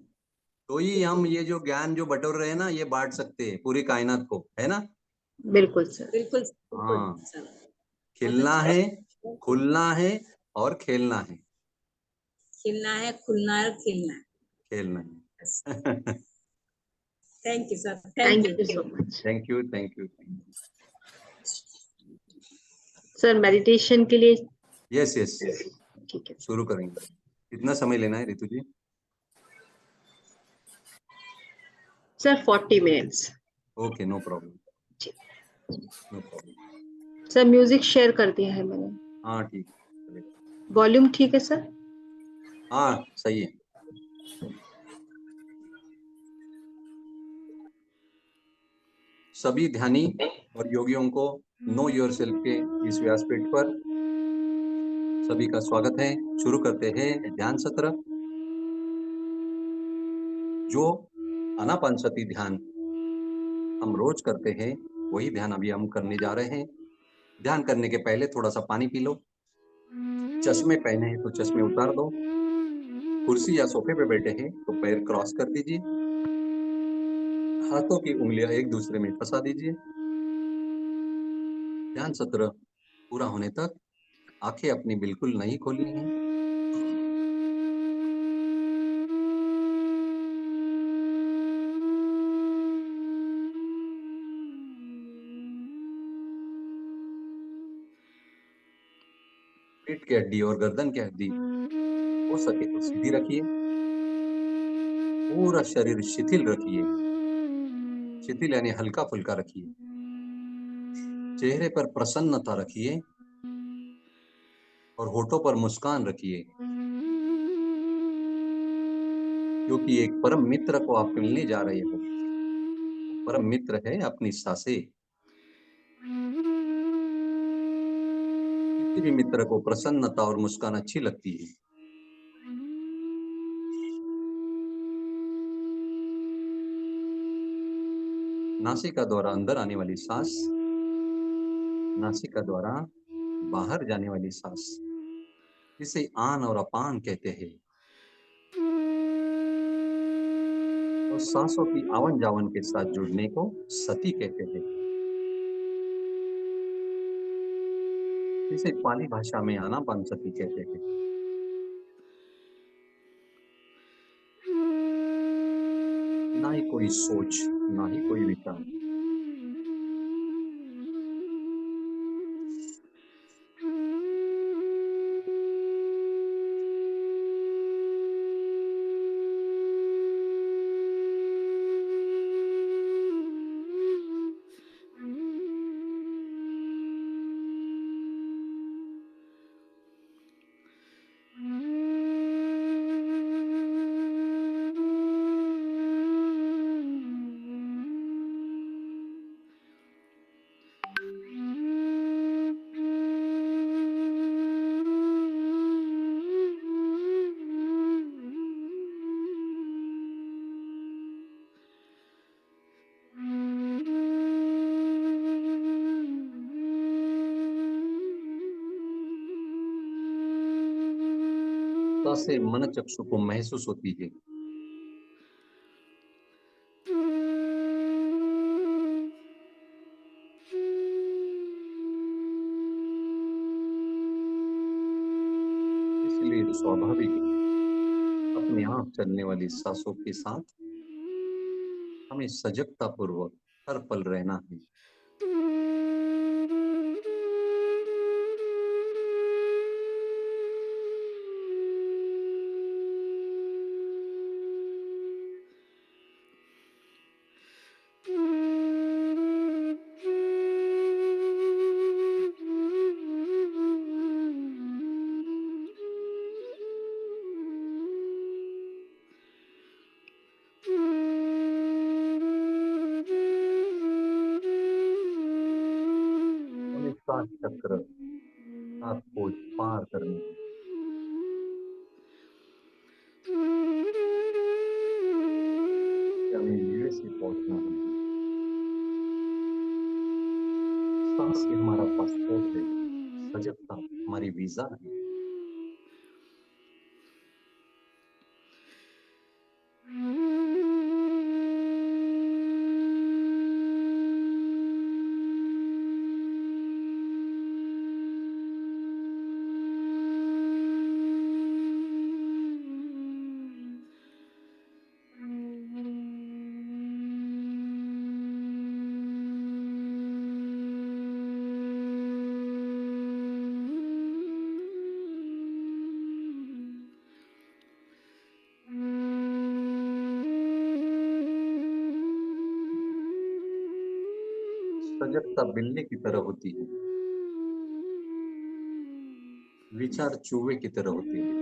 Speaker 2: तो ही हम ये जो ज्ञान जो बटोर रहे हैं ना, ये बांट सकते हैं पूरी कायनात को, है ना।
Speaker 1: बिल्कुल सर।
Speaker 5: बिल्कुल बिल्कुल
Speaker 2: हाँ,
Speaker 5: सर, बहुत
Speaker 2: खिलना
Speaker 5: अच्छा।
Speaker 2: है, खुलना है, और खेलना है।
Speaker 5: खिलना है, खुलना है और खेलना
Speaker 2: खेलना
Speaker 5: है।
Speaker 2: है।
Speaker 5: Thank you sir, thank
Speaker 1: thank
Speaker 5: you.
Speaker 1: You so much
Speaker 2: thank you, thank you, thank
Speaker 1: sir. Meditation के लिए
Speaker 2: यू। यस, यस,
Speaker 1: ठीक है
Speaker 2: शुरू करेंगे। कितना समय लेना है Ritu ji?
Speaker 1: Sir. 40 minutes.
Speaker 2: Okay, no problem,
Speaker 1: जी
Speaker 2: no problem.
Speaker 1: Sir. Music share कर दिया है मैंने।
Speaker 2: हाँ, ठीक है, चलेगा।
Speaker 1: वॉल्यूम ठीक है सर?
Speaker 2: हाँ, सही है। सभी ध्यानी और योगियों को नो योर सेल्फ के इस व्यासपीठ पर सभी का स्वागत है। शुरू करते हैं ध्यान सत्र। जो आनापानसती ध्यान हम रोज करते हैं, वही ध्यान अभी हम करने जा रहे हैं। ध्यान करने के पहले थोड़ा सा पानी पी लो। चश्मे पहने हैं तो चश्मे उतार दो। कुर्सी या सोफे पे बैठे हैं तो पैर क्रॉस कर दीजिए। हाथों की उंगलियां एक दूसरे में फंसा दीजिए। ध्यान सत्र पूरा होने तक आंखें अपनी बिल्कुल नहीं खोलनी है। पीठ की हड्डी और गर्दन की हड्डी हो सके तो सीधी रखिए। पूरा शरीर शिथिल रखिए। शिथिल यानी हल्का फुल्का रखिए। चेहरे पर प्रसन्नता रखिए और होठों पर मुस्कान रखिए, क्योंकि एक परम मित्र को आप मिलने जा रहे हो। परम मित्र है अपनी सासे। किसी भी मित्र को प्रसन्नता और मुस्कान अच्छी लगती है। नासिका द्वारा अंदर आने वाली सांस, नासिका द्वारा बाहर जाने वाली सांस, जिसे आन और अपान कहते हैं। और सांसों की आवन जावन के साथ जुड़ने को सती कहते हैं, जिसे पाली भाषा में आनापान सती कहते हैं। ना ही कोई सोच, ना ही कोई विचार। से मन चक्षु को महसूस होती है। इसलिए स्वाभाविक अपने आप चलने वाली सांसों के साथ हमें सजगता पूर्वक हर पल रहना है। सात चक्र, सात कोष पार करने हैं। हमें यूएसए पहुंचना है। सांस ही हमारा पासपोर्ट है, सजगता हमारी वीजा है। सजगता बिल्ली की तरह होती है, विचार चूहे की तरह होते हैं।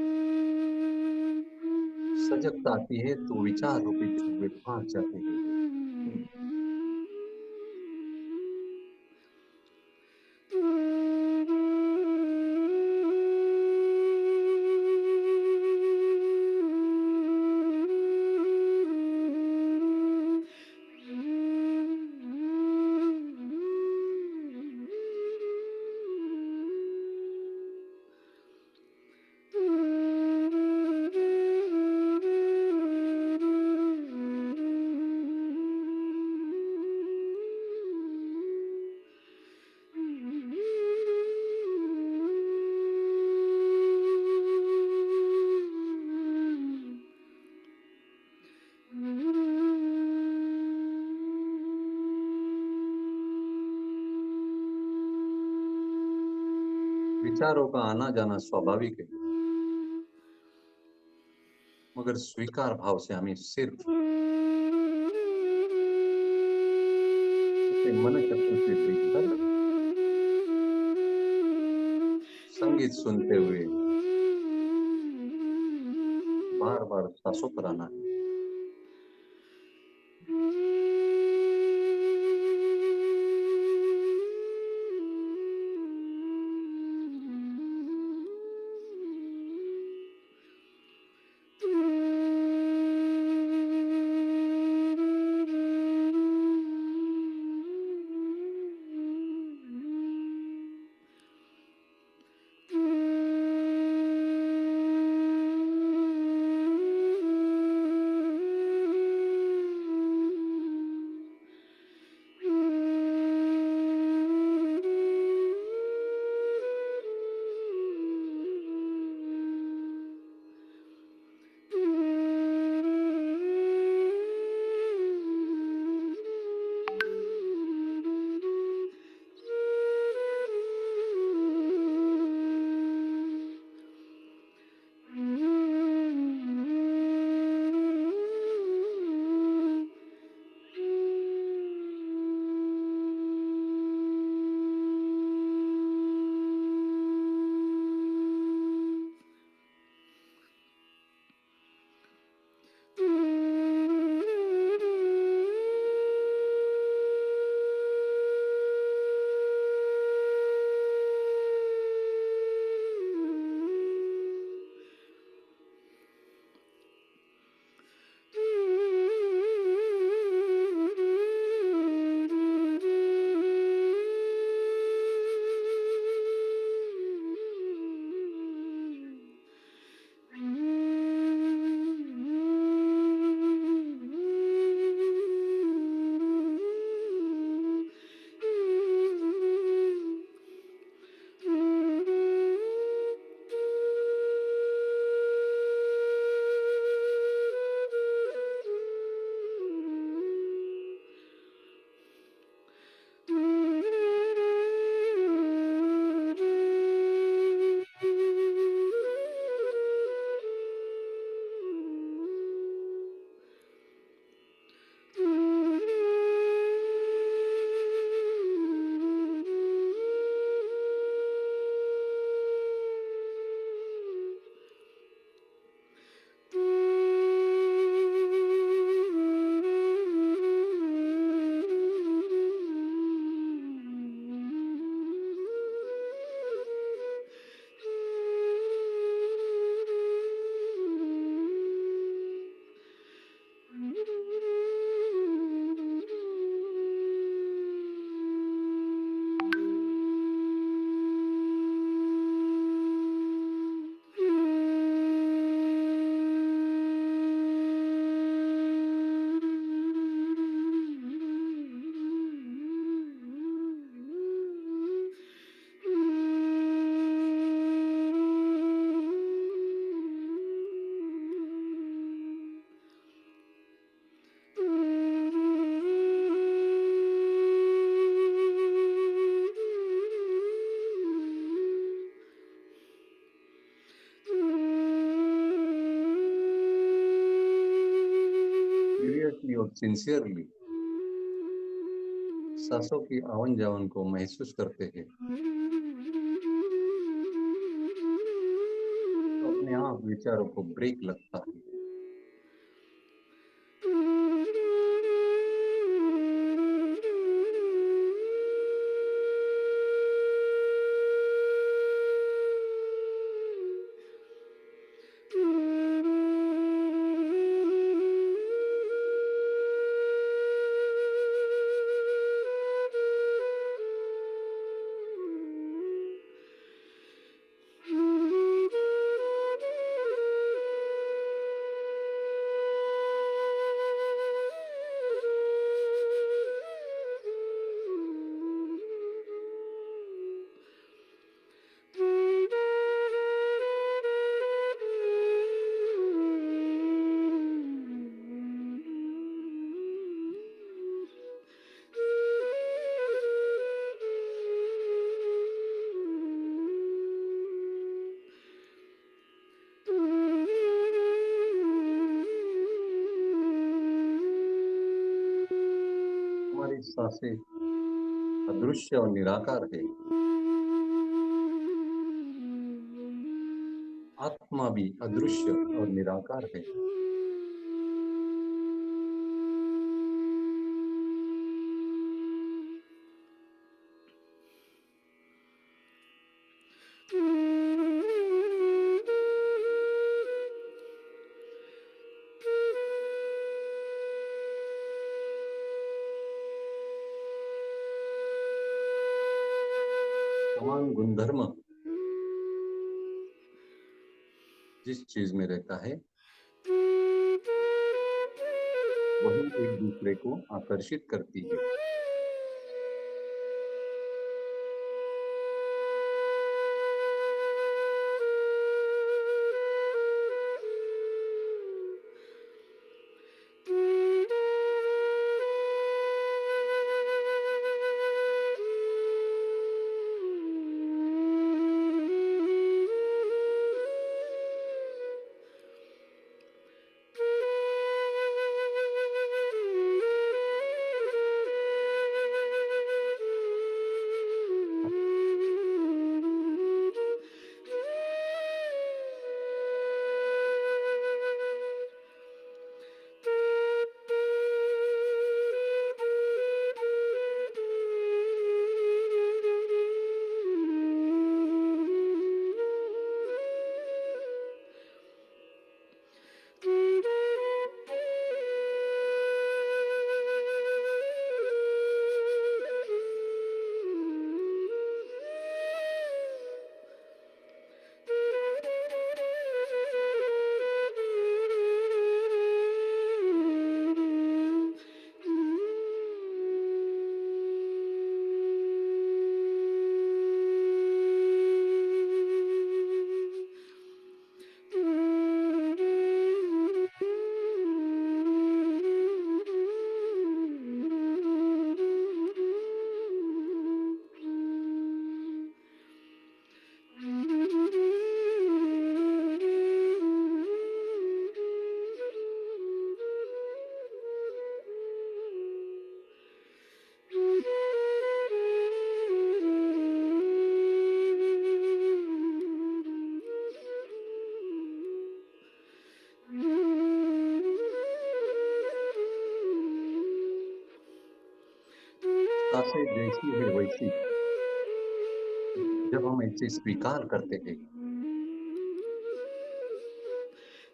Speaker 2: सजगता आती है तो विचार रूपी चूहे भाग जाते हैं। विचारों का आना जाना स्वाभाविक है, मगर स्वीकार भाव से हमें सिर्फ के मन चक्र से देखकर संगीत सुनते हुए बार बार सांसों पर आना है। सीरियसली और सिंसियरली सांसों की आवन जावन को महसूस करते हैं तो अपने आप विचारों को ब्रेक लगता है। हमारी सांसें अदृश्य और निराकार है। आत्मा भी अदृश्य और निराकार है। समान गुणधर्म जिस चीज में रहता है वही एक दूसरे को आकर्षित करती है। से जैसी है वैसी, जब हम इसे स्वीकार करते हैं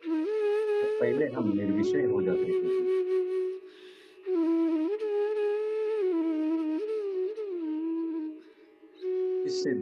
Speaker 2: तो पहले हम निर्विषय हो जाते हैं। इससे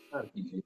Speaker 2: स्वीकार कीजिए।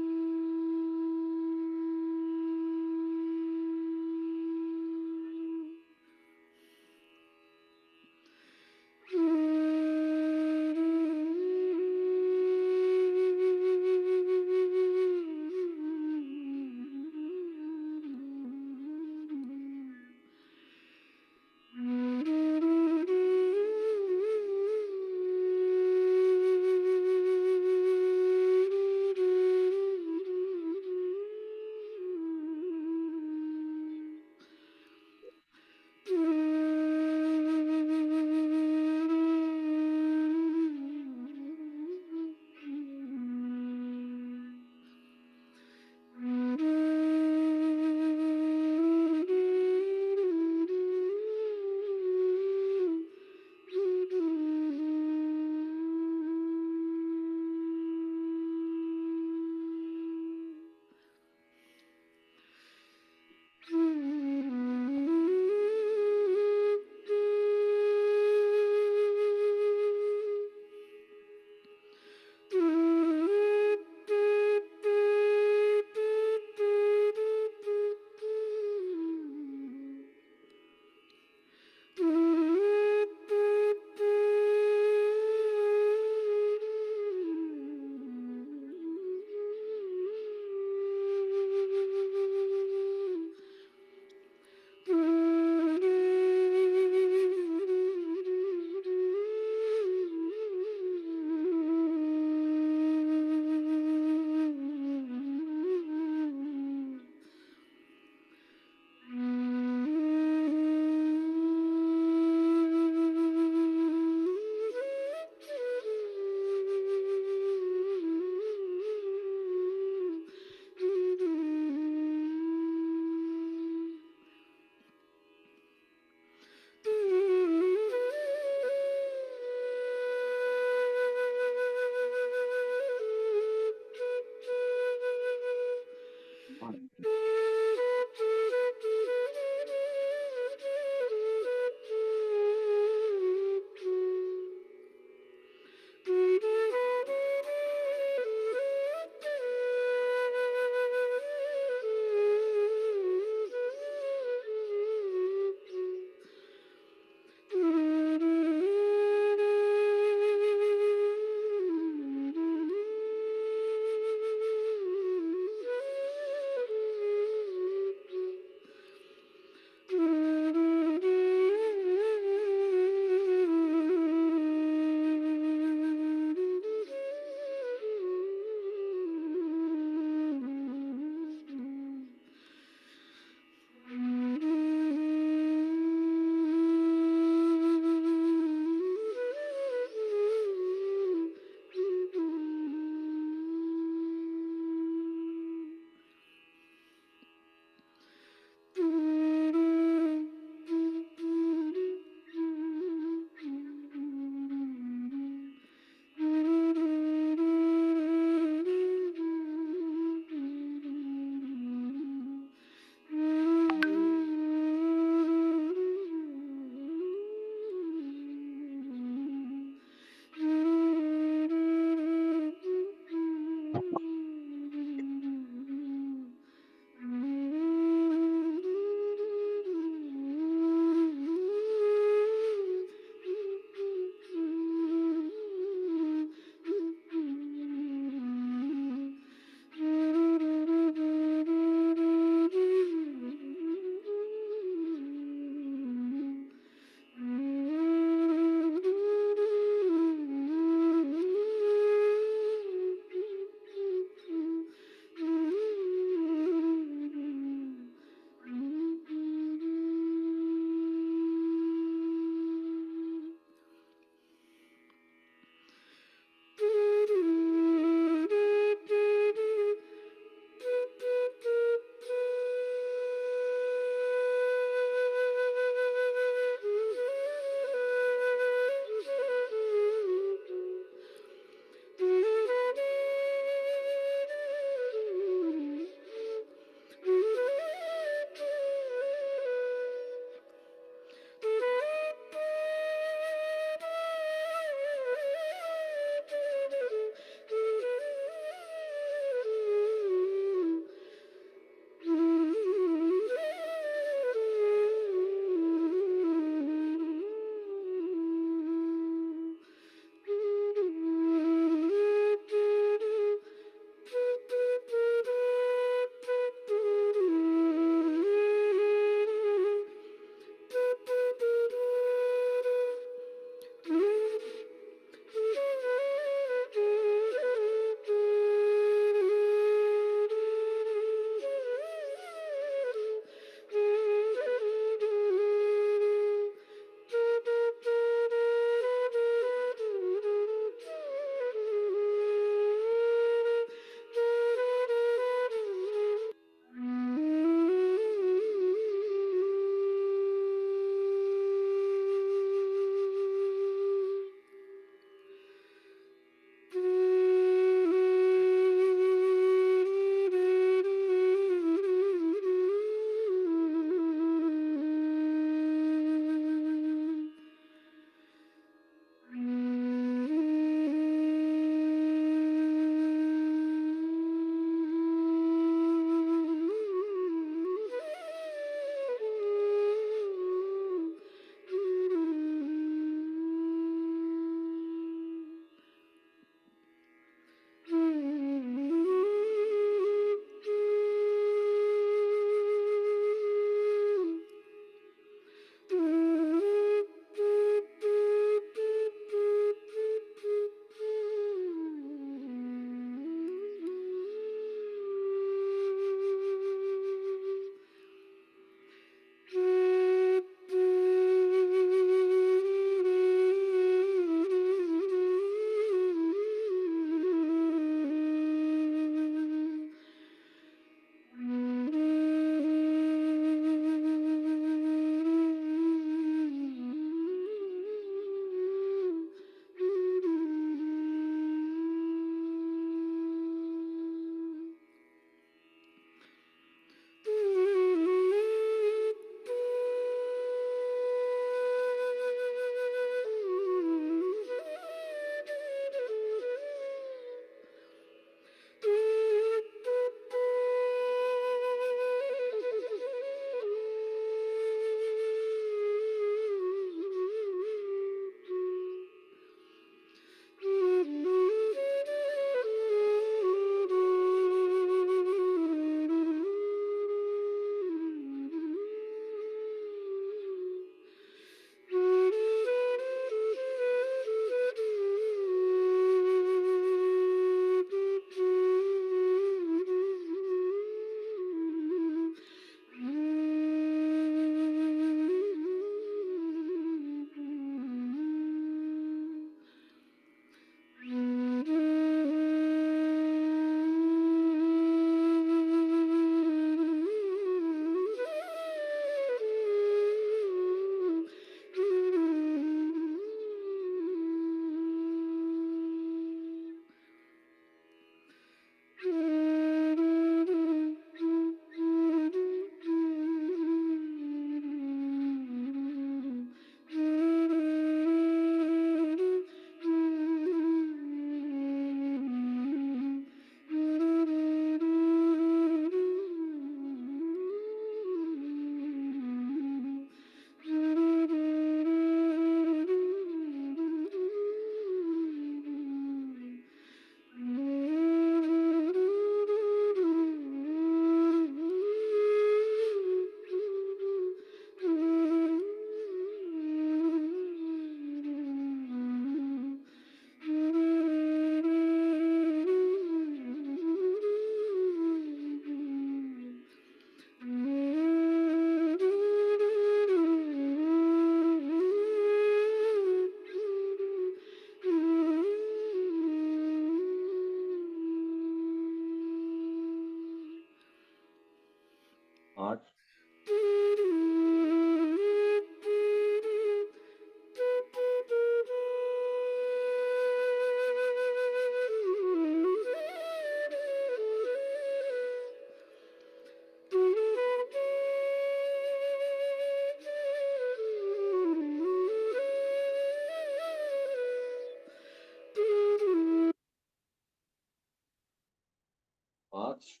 Speaker 2: 5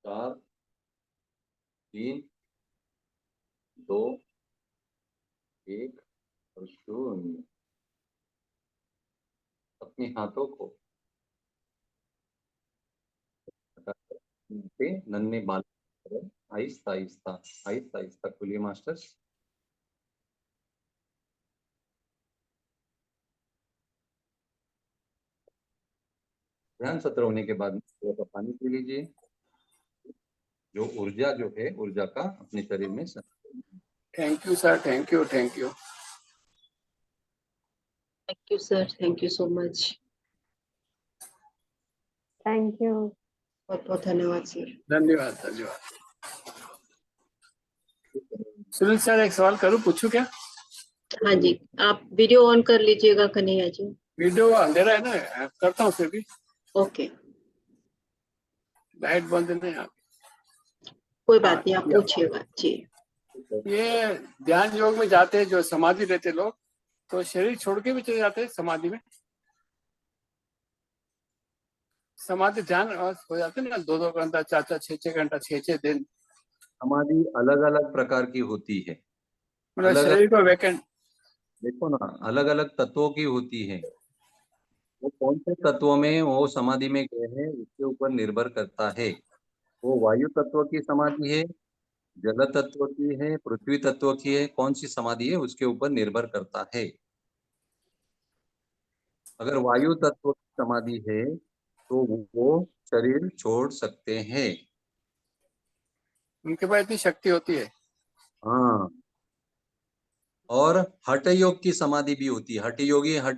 Speaker 2: 4 3 2 1 और 0। अपने हाथों को पे नन्हे बाल आहिस्ता आहिस्ता आहिस्ता आहिस्ता खोलिए मास्टर। ध्यान सत्र होने के बाद थोड़ा सा पानी पी लीजिए। जो ऊर्जा जो है ऊर्जा का अपने शरीर में
Speaker 6: thank you sir, thank you, thank you.
Speaker 1: Thank you sir, thank you so much.
Speaker 4: Thank you.
Speaker 1: बहुत बहुत धन्यवाद सर।
Speaker 6: धन्यवाद, धन्यवाद। सुनील सर, एक सवाल करूं, पूछूं क्या?
Speaker 1: हाँ जी, आप वीडियो ऑन कर लीजिएगा कन्हैया जी।
Speaker 6: वीडियो अंधेरा है ना, करता हूँ फिर भी।
Speaker 1: ओके,
Speaker 6: लाइट बंद नहीं आप।
Speaker 1: कोई बात नहीं, आप पूछिएगा जी।
Speaker 6: ये ध्यान योग में जाते हैं जो समाधि रहते लोग, तो शरीर छोड़ के भी चले जाते हैं समाधि में। समाधि ध्यान हो जाते हैं ना, 2-2 घंटा, 4-4, 6-6 घंटा, 6-6 दिन।
Speaker 2: समाधि अलग अलग प्रकार की होती है।
Speaker 6: मतलब
Speaker 2: अलग
Speaker 6: शरीर को वैकेंट,
Speaker 2: देखो ना, अलग अलग तत्वों की होती है। वो कौन से तत्वों में वो समाधि में गए हैं उसके ऊपर निर्भर करता है। वो वायु तत्व की समाधि है, जल तत्व की है, पृथ्वी तत्व की है, कौन सी समाधि है उसके ऊपर निर्भर करता है। अगर वायु तत्व की समाधि है तो वो शरीर छोड़ सकते हैं।
Speaker 6: उनके पास इतनी शक्ति होती है।
Speaker 2: हाँ, और हठ योग की समाधि भी होती है। हठ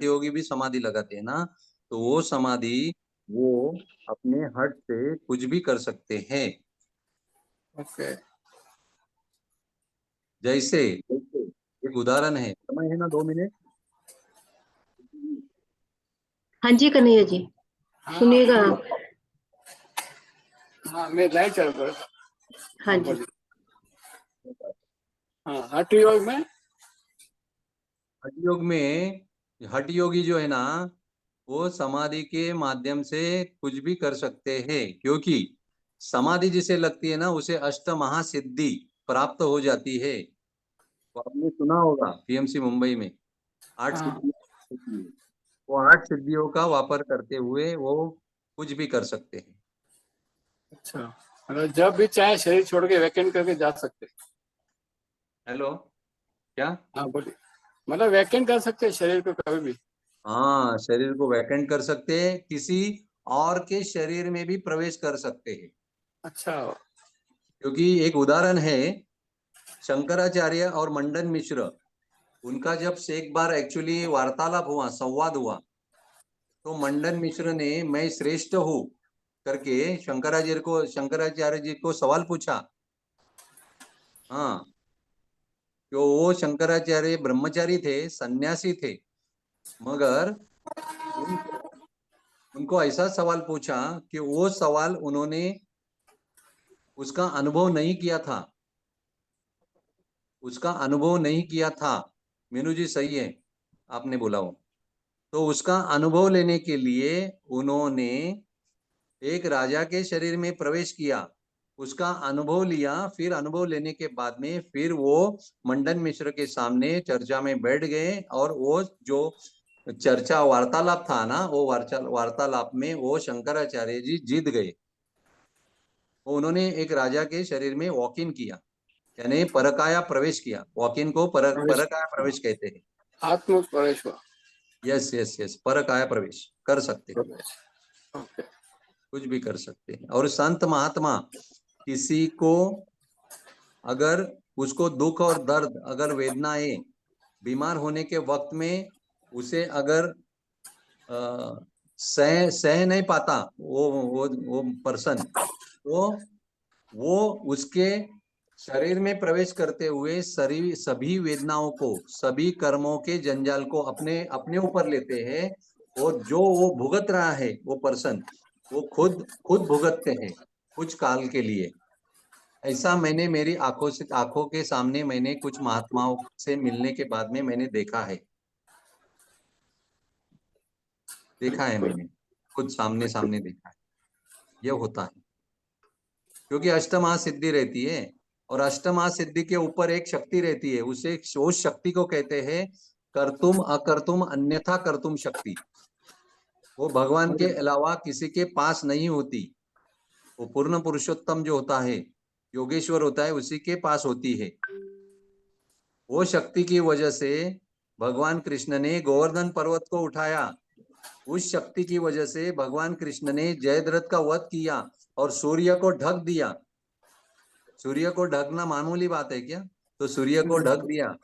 Speaker 2: योगी भी समाधि लगाते हैं ना, तो वो समाधि वो अपने हठ से कुछ भी कर सकते हैं।
Speaker 6: ओके।
Speaker 2: जैसे एक उदाहरण है, समय है ना 2 मिनट।
Speaker 1: हाँ जी कन्हैया जी, सुनिएगा आप।
Speaker 6: हाँ, मैं लाइट चल रहा था।
Speaker 1: हाँ जी,
Speaker 6: हाँ, हठ योग में,
Speaker 2: हठ योग में हठ योगी जो है ना वो समाधि के माध्यम से कुछ भी कर सकते हैं, क्योंकि समाधि जिसे लगती है ना उसे अष्ट महासिद्धि प्राप्त हो जाती है। तो आपने सुना होगा पीएमसी मुंबई में 8
Speaker 6: हाँ,
Speaker 2: सिद्धियां होती है। वो 8 सिद्धियों का वापर करते हुए वो कुछ भी कर सकते हैं।
Speaker 6: अच्छा, मतलब जब भी चाहे शरीर छोड़ के वैकेंट करके जा सकते हैं।
Speaker 2: हेलो, क्या?
Speaker 6: हाँ बोलिए। मतलब वैकेंट कर सकते हैं शरीर को कभी भी।
Speaker 2: हाँ, शरीर को वैकेंट कर सकते हैं, किसी और के शरीर में भी प्रवेश कर सकते हैं।
Speaker 6: अच्छा,
Speaker 2: क्योंकि एक उदाहरण है, शंकराचार्य और मंडन मिश्र, उनका जब से एक बार एक्चुअली वार्तालाप हुआ, संवाद हुआ, तो मंडन मिश्र ने मैं श्रेष्ठ हूँ करके शंकराचार्य जी को सवाल पूछा। हाँ, तो वो शंकराचार्य ब्रह्मचारी थे, सन्यासी थे, मगर उनको ऐसा सवाल पूछा कि वो सवाल उन्होंने उसका अनुभव नहीं किया था। उसका अनुभव नहीं किया था। मीनू जी सही है, आपने बोला हो। तो उसका अनुभव लेने के लिए उन्होंने एक राजा के शरीर में प्रवेश किया, उसका अनुभव लिया, फिर अनुभव लेने के बाद में फिर वो मंडन मिश्र के सामने चर्चा में बैठ गए, और वो जो चर्चा वार्तालाप था ना, वो वार्तालाप में वो शंकराचार्य जी जीत गए। वो उन्होंने एक राजा के शरीर में वॉक इन किया, यानी परकाया प्रवेश किया। वॉक इन को परकाया प्रवेश कहते हैं।
Speaker 6: आत्म प्रवेश हुआ।
Speaker 2: यस यस यस, परकाया प्रवेश कर सकते हैं,
Speaker 6: प्रवेश, ओके।
Speaker 2: कुछ भी कर सकते हैं। और संत महात्मा किसी को अगर उसको दुख और दर्द, अगर वेदनाएं, बीमार होने के वक्त में उसे अगर सह नहीं पाता वो पर्सन, वो उसके शरीर में प्रवेश करते हुए सभी वेदनाओं को, सभी कर्मों के जंजाल को अपने अपने ऊपर लेते हैं, और जो वो भुगत रहा है वो पर्सन, वो खुद खुद भुगतते हैं कुछ काल के लिए। ऐसा मैंने मेरी आंखों के सामने मैंने कुछ महात्माओं से मिलने के बाद में मैंने देखा है मैंने खुद सामने सामने देखा है। ये होता है, क्योंकि अष्टमहा सिद्धि रहती है और अष्टमहा सिद्धि के ऊपर एक शक्ति रहती है, उस शक्ति को कहते हैं कर्तुम अकर्तुम अन्यथा कर्तुम शक्ति। वो भगवान के अलावा किसी के पास नहीं होती। वो पूर्ण पुरुषोत्तम जो होता है, योगेश्वर होता है, उसी के पास होती है। वो शक्ति की वजह से भगवान कृष्ण ने गोवर्धन पर्वत को उठाया। उस शक्ति की वजह से भगवान कृष्ण ने जयद्रथ का वध किया और सूर्य को ढक दिया। सूर्य को ढकना मामूली बात है क्या? तो सूर्य को ढक दिया।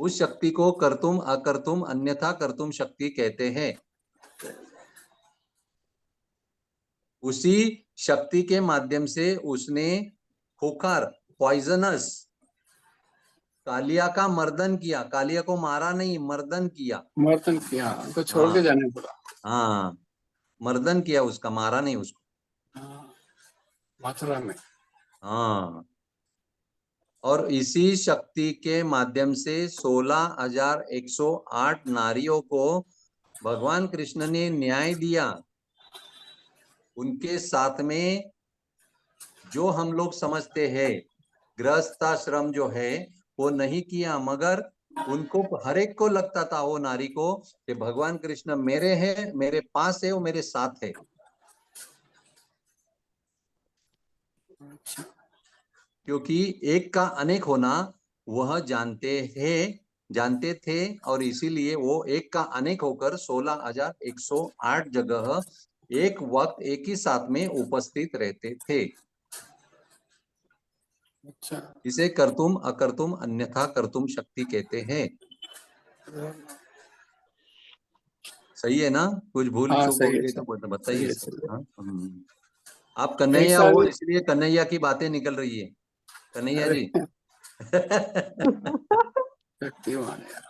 Speaker 2: उस शक्ति को कर्तुम अकर्तुम अन्यथा कर्तुम शक्ति कहते हैं। उसी शक्ति के माध्यम से उसने खुखार पॉइजनस कालिया का मर्दन किया। कालिया को मारा नहीं, मर्दन किया।
Speaker 6: मर्दन किया, उनको छोड़ के जाने पड़ा।
Speaker 2: हाँ, मर्दन किया उसका, मारा नहीं उसको।
Speaker 6: मथुरा में।
Speaker 2: हाँ, और इसी शक्ति के माध्यम से 16,108 नारियों को भगवान कृष्ण ने न्याय दिया। उनके साथ में जो हम लोग समझते हैं गृहस्थाश्रम जो है वो नहीं किया, मगर उनको हर एक को लगता था, वो नारी को, कि भगवान कृष्ण मेरे हैं, मेरे पास है, वो मेरे साथ है। क्योंकि एक का अनेक होना वह जानते थे और इसीलिए वो एक का अनेक होकर 16,108 जगह एक वक्त एक ही साथ में उपस्थित रहते थे।
Speaker 6: अच्छा,
Speaker 2: इसे कर्तुम अकर्तुम अन्यथा कर्तुम शक्ति कहते हैं। सही है ना? कुछ भूल
Speaker 6: हाँ
Speaker 2: चूक हो
Speaker 6: सही है
Speaker 2: गई
Speaker 6: सर,
Speaker 2: तो
Speaker 6: सही
Speaker 2: बताइए
Speaker 6: है
Speaker 2: सर।
Speaker 6: सही है।
Speaker 2: हाँ, आप
Speaker 6: एक
Speaker 2: कन्हैया हो
Speaker 6: साल
Speaker 2: इसलिए कन्हैया की बातें निकल रही है। कन्हैया
Speaker 6: अरे
Speaker 2: जी
Speaker 6: शक्तिमान है यार।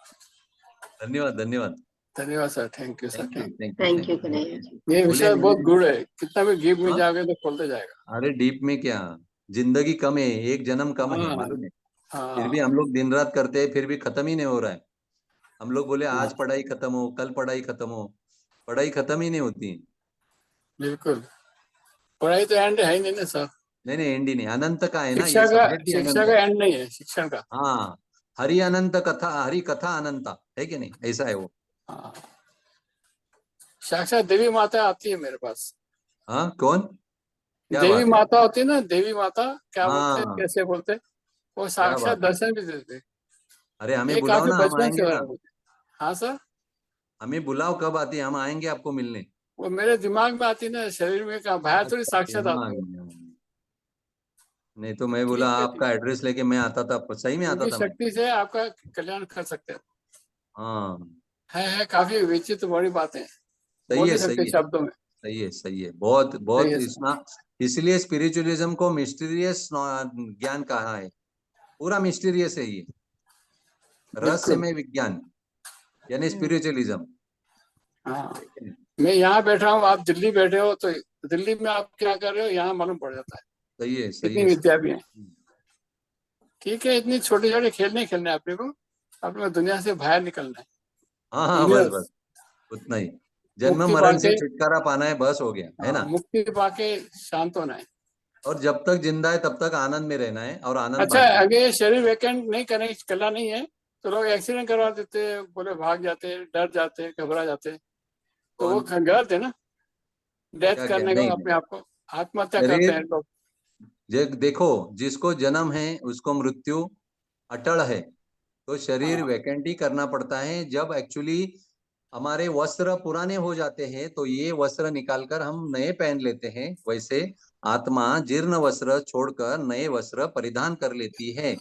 Speaker 2: धन्यवाद धन्यवाद।
Speaker 6: धन्यवाद sir, thank you sir,
Speaker 2: thank you
Speaker 6: thank
Speaker 2: thank you
Speaker 1: thank
Speaker 2: thank
Speaker 1: you
Speaker 2: you.
Speaker 1: Kanhaiya ji.
Speaker 6: ये
Speaker 2: बोले
Speaker 6: विषय बहुत
Speaker 2: मैंने।
Speaker 6: गूढ़ है, कितना भी डीप में
Speaker 2: हाँ,
Speaker 6: जाओगे तो खोलते जाएगा।
Speaker 2: अरे डीप में क्या, जिंदगी कम है, एक जन्म कम है,
Speaker 6: हाँ
Speaker 2: मालूम है। फिर भी
Speaker 6: हाँ
Speaker 2: हम लोग दिन रात करते हैं, फिर भी खत्म ही नहीं हो रहा है। हम लोग बोले
Speaker 6: हाँ,
Speaker 2: आज पढ़ाई खत्म हो, कल पढ़ाई खत्म हो, पढ़ाई खत्म ही नहीं होती।
Speaker 6: बिल्कुल। पढ़ाई तो एंड है ही नहीं ना सर।
Speaker 2: नहीं नहीं, एंड ही नहीं, अनंत का है ना, ये सब्जेक्ट ही
Speaker 6: शिक्षा
Speaker 2: अनंत
Speaker 6: का
Speaker 2: है।
Speaker 6: एंड नहीं है, शिक्षण का।
Speaker 2: हाँ, हरि अनंत कथा, हरि कथा अनंता है कि नहीं, ऐसा है वो।
Speaker 6: हाँ, साक्षात देवी माता आती है मेरे पास।
Speaker 2: हाँ, कौन? क्या
Speaker 6: देवी
Speaker 2: बात है।
Speaker 6: माता होती है ना, देवी माता क्या बोलते हैं,
Speaker 2: हाँ,
Speaker 6: कैसे बोलते हैं, वो
Speaker 2: क्या
Speaker 6: साक्षात
Speaker 2: बात है।
Speaker 6: दर्शन भी देते हैं।
Speaker 2: अरे हमें
Speaker 6: ये
Speaker 2: बुलाओ
Speaker 6: काफी
Speaker 2: ना, हम
Speaker 6: बचपन से
Speaker 2: आएंगे
Speaker 6: हो रहा
Speaker 2: ना।
Speaker 6: है मुझे। हाँ सर,
Speaker 2: हमें बुलाओ, कब आती है, हम आएंगे आपको मिलने।
Speaker 6: वो मेरे दिमाग में आती ना, शरीर में कहा बाहर थोड़ी
Speaker 2: अच्छा,
Speaker 6: साक्षात आती
Speaker 2: दिमाग
Speaker 6: है।
Speaker 2: में। नहीं तो मैं बोला
Speaker 6: ठीक है जी,
Speaker 2: आपका एड्रेस लेके मैं आता था, सही में आता
Speaker 6: उनकी
Speaker 2: था मैं।
Speaker 6: शक्ति से आपका कल्याण कर सकते हैं।
Speaker 2: हाँ,
Speaker 6: है काफी विचित्र बड़ी बातें हैं,
Speaker 2: सही
Speaker 6: बोल
Speaker 2: है
Speaker 6: नहीं सकते
Speaker 2: सही है
Speaker 6: शब्दों में।
Speaker 2: सही है सही है, बहुत
Speaker 6: सही
Speaker 2: बहुत
Speaker 6: है सर।
Speaker 2: इसमें। इसलिए स्पिरिचुअलिज्म को मिस्टीरियस ज्ञान कहा है। पूरा मिस्टीरियस है ये,
Speaker 6: बिल्कुल।
Speaker 2: रहस्यमय विज्ञान यानी स्पिरिचुअलिज्म।
Speaker 6: हाँ, मैं यहाँ बैठा हूँ, आप दिल्ली बैठे हो, तो दिल्ली में आप क्या कर रहे हो यहाँ मालूम पड़ जाता है।
Speaker 2: सही
Speaker 6: इतनी
Speaker 2: है
Speaker 6: विद्या भी है। ठीक है, इतनी छोटे छोटे खेल नहीं खेलने अपने को, अपने को दुनिया से बाहर निकलना है।
Speaker 2: हाँ हाँ, बस
Speaker 6: यूनिवर्स,
Speaker 2: बस, उतना ही। जन्म
Speaker 6: मुक्ति
Speaker 2: मरण से
Speaker 6: पाके,
Speaker 2: छुटकारा पाना है, बस हो गया है ना।
Speaker 6: मुक्ति पाके शांत होना है।
Speaker 2: और जब तक जिंदा है तब तक आनंद में रहना है और आनंद
Speaker 6: अच्छा,
Speaker 2: बांटना है।
Speaker 6: अगर ये शरीर वैकेंट नहीं करें, कला नहीं है, तो लोग एक्सीडेंट करवा देते हैं, बोले भाग जाते हैं, डर जाते हैं, घबरा जाते हैं, तो वो
Speaker 2: कौन?
Speaker 6: गलत है ना। डेथ
Speaker 2: क्या क्या?
Speaker 6: करने को
Speaker 2: नहीं नहीं,
Speaker 6: अपने आप को आत्महत्या करते
Speaker 2: शरीर,
Speaker 6: हैं लोग।
Speaker 2: देखो, जिसको जन्म है उसको मृत्यु अटल है। तो शरीर
Speaker 6: हाँ,
Speaker 2: वैकेंट ही करना पड़ता है। जब एक्चुअली हमारे वस्त्र पुराने हो जाते हैं तो ये वस्त्र निकालकर हम नए पहन लेते हैं, वैसे आत्मा जीर्ण वस्त्र छोड़कर नए वस्त्र परिधान कर लेती है।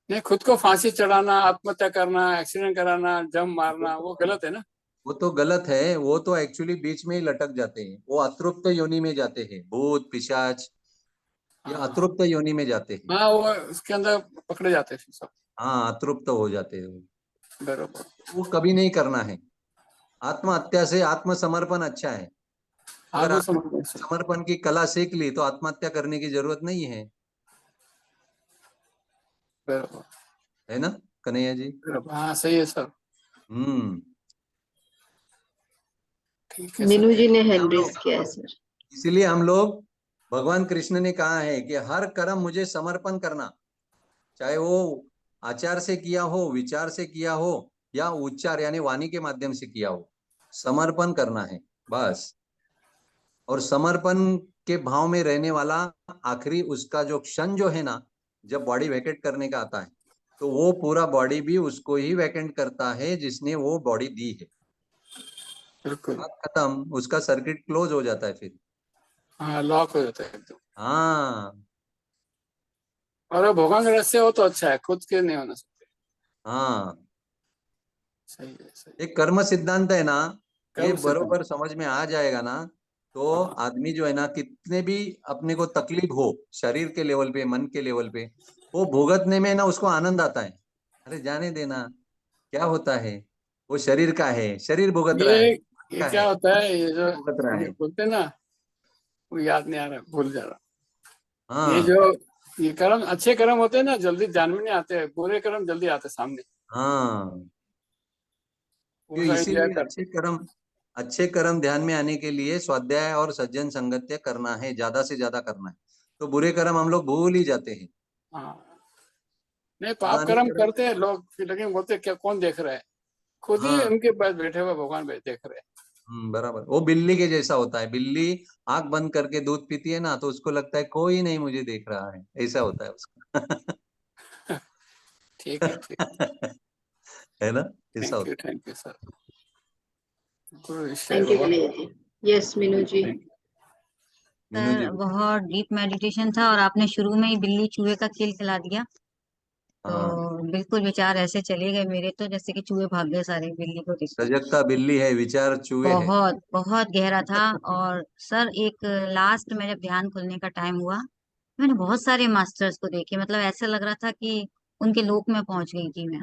Speaker 6: नहीं, खुद को फांसी चढ़ाना, आत्महत्या करना, एक्सीडेंट कराना, जम मारना, वो गलत है ना।
Speaker 2: वो तो गलत है, वो तो एक्चुअली बीच में ही लटक जाते हैं, वो अतृप्त योनि में जाते हैं, भूत पिशाच या
Speaker 6: हाँ
Speaker 2: अतृप्त योनि में जाते हैं।
Speaker 6: हाँ, वो उसके अंदर पकड़े जाते हैं सब।
Speaker 2: हाँ, अतृप्त हो जाते हैं वो।
Speaker 6: बरोबर।
Speaker 2: वो कभी नहीं करना है। आत्महत्या से आत्मसमर्पण अच्छा है। अगर
Speaker 6: आत्म
Speaker 2: आपने
Speaker 6: समर्पण से।
Speaker 2: समर्पण की कला सीख ली तो आत्महत्या करने की जरूरत नहीं है।
Speaker 6: बरोबर
Speaker 2: है ना कन्हैया जी?
Speaker 6: बरोबर, हाँ सही है सर।
Speaker 2: हम्म।
Speaker 6: ठीक है
Speaker 1: मीनू
Speaker 6: सर।
Speaker 1: जी ने हैंड रेज किया है सर।
Speaker 2: इसीलिए हम लोग, भगवान कृष्ण ने कहा है कि हर कर्म मुझे समर्पण करना, चाहे वो आचार से किया हो, विचार से किया हो, या उच्चार यानी वाणी के माध्यम से किया हो, समर्पण करना है बस। और समर्पण के भाव में रहने वाला आखिरी उसका जो क्षण जो है ना, जब बॉडी वैकेट करने का आता है, तो वो पूरा बॉडी भी उसको ही वैकेंट करता है जिसने वो बॉडी दी है।
Speaker 6: बिल्कुल।
Speaker 2: बात खत्म, उसका सर्किट क्लोज हो जाता है फिर।
Speaker 6: हाँ, लॉक हो जाता है एकदम।
Speaker 2: हाँ
Speaker 6: और भगवान का रहस्य हो तो अच्छा है, खुद के नहीं होना सकते।
Speaker 2: हाँ,
Speaker 6: सही है, सही।
Speaker 2: एक कर्म सिद्धांत है ना, ये
Speaker 6: कर्म सिद्धांत।
Speaker 2: बरोबर समझ में आ जाएगा ना, तो
Speaker 6: हाँ।
Speaker 2: आदमी जो है ना, कितने भी अपने को तकलीफ हो शरीर के लेवल पे, मन के लेवल पे, वो भुगतने में ना उसको आनंद आता है। अरे जाने देना, क्या होता है, वो शरीर का है, शरीर भुगत रहा है,
Speaker 6: ये
Speaker 2: का
Speaker 6: क्या
Speaker 2: है,
Speaker 6: होता है, ये जो
Speaker 2: भुगत रहा
Speaker 6: ये
Speaker 2: है।
Speaker 6: बोलते हैं ना, वो याद नहीं आ रहा, भूल जा रहा। ये
Speaker 2: हाँ
Speaker 6: जो ये कर्म, अच्छे कर्म होते हैं ना, जल्दी ध्यान में नहीं आते, बुरे कर्म जल्दी आते सामने।
Speaker 2: हाँ,
Speaker 6: वो
Speaker 2: क्यों,
Speaker 6: सारी जगह
Speaker 2: इसीलिए अच्छे कर्म ध्यान में आने के लिए स्वाध्याय और सज्जन संगत्य करना है, ज्यादा से ज्यादा करना है। तो बुरे कर्म हम लोग भूल ही जाते हैं।
Speaker 6: हाँ। नहीं, पाप
Speaker 2: पुराने
Speaker 6: कर्म
Speaker 2: कर्म,
Speaker 6: करते हैं लोग फिर, लेकिन बोलते क्या, कौन देख रहा है, खुद ही
Speaker 2: हाँ,
Speaker 6: उनके पास बैठे हुए भगवान देख रहे हैं।
Speaker 2: बराबर। वो बिल्ली के जैसा होता है, बिल्ली आंख बंद करके दूध पीती है ना, तो उसको लगता है कोई नहीं मुझे देख रहा है, ऐसा होता है उसका।
Speaker 6: ठीक है, ठीक।
Speaker 2: है ना, ऐसा होता
Speaker 6: thank you sir. Guru Ishwar
Speaker 1: thank you
Speaker 6: भगवान।
Speaker 1: विनय जी। यस मीनू जी।
Speaker 2: है। मीनू जी
Speaker 3: सर बहुत डीप मेडिटेशन था और आपने शुरू में ही बिल्ली चूहे का खेल खिला दिया, तो
Speaker 2: हाँ,
Speaker 3: बिल्कुल विचार ऐसे चले गए मेरे तो जैसे कि चूहे भाग गए सारे बिल्ली को देखकर।
Speaker 2: सजगता बिल्ली है, विचार चूहे है।
Speaker 3: बहुत बहुत गहरा था। और सर एक लास्ट में जब ध्यान खुलने का टाइम हुआ, मैंने बहुत सारे मास्टर्स को देखे, मतलब ऐसा लग रहा था कि उनके लोक में पहुंच गई थी मैं।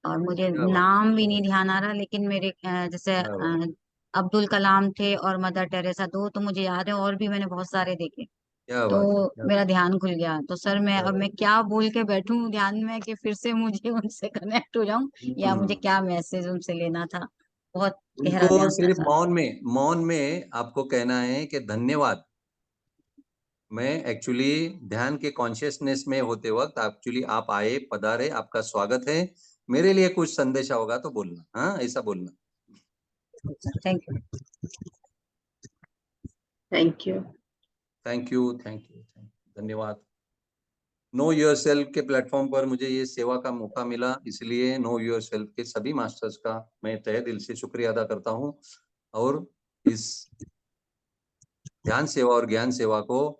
Speaker 3: और मुझे
Speaker 2: क्या बात,
Speaker 3: नाम भी नहीं ध्यान आ रहा, लेकिन मेरे जैसे
Speaker 2: क्या बात,
Speaker 3: अब्दुल कलाम थे और मदर टेरेसा, दो तो मुझे याद है, और भी मैंने बहुत सारे देखे।
Speaker 2: क्या
Speaker 3: तो
Speaker 2: बात है, क्या
Speaker 3: मेरा
Speaker 2: बात,
Speaker 3: ध्यान खुल गया। तो सर मैं
Speaker 2: क्या
Speaker 3: अब
Speaker 2: बात।
Speaker 3: मैं क्या बोल के बैठूं ध्यान में कि फिर से मुझे उनसे कनेक्ट हो जाऊं, या मुझे
Speaker 2: हम्म,
Speaker 3: क्या मैसेज उनसे लेना था। बहुत गहरा
Speaker 2: उनको
Speaker 3: ध्यान था
Speaker 2: सिर्फ
Speaker 3: सर।
Speaker 2: मौन में आपको कहना है कि धन्यवाद। मैं एक्चुअली ध्यान के कॉन्शियसनेस में होते वक्त एक्चुअली आप आए, पधारे, आपका स्वागत है, मेरे लिए कुछ संदेशा होगा तो बोलना, हाँ ऐसा बोलना।
Speaker 3: Thank you.
Speaker 1: Thank you.
Speaker 2: Thank you, thank you, धन्यवाद। नो योर सेल्फ के प्लेटफॉर्म पर मुझे ये सेवा का मौका मिला, इसलिए नो योर सेल्फ के सभी मास्टर्स का मैं तहे दिल से शुक्रिया अदा करता हूँ। और इस ध्यान सेवा और ज्ञान सेवा को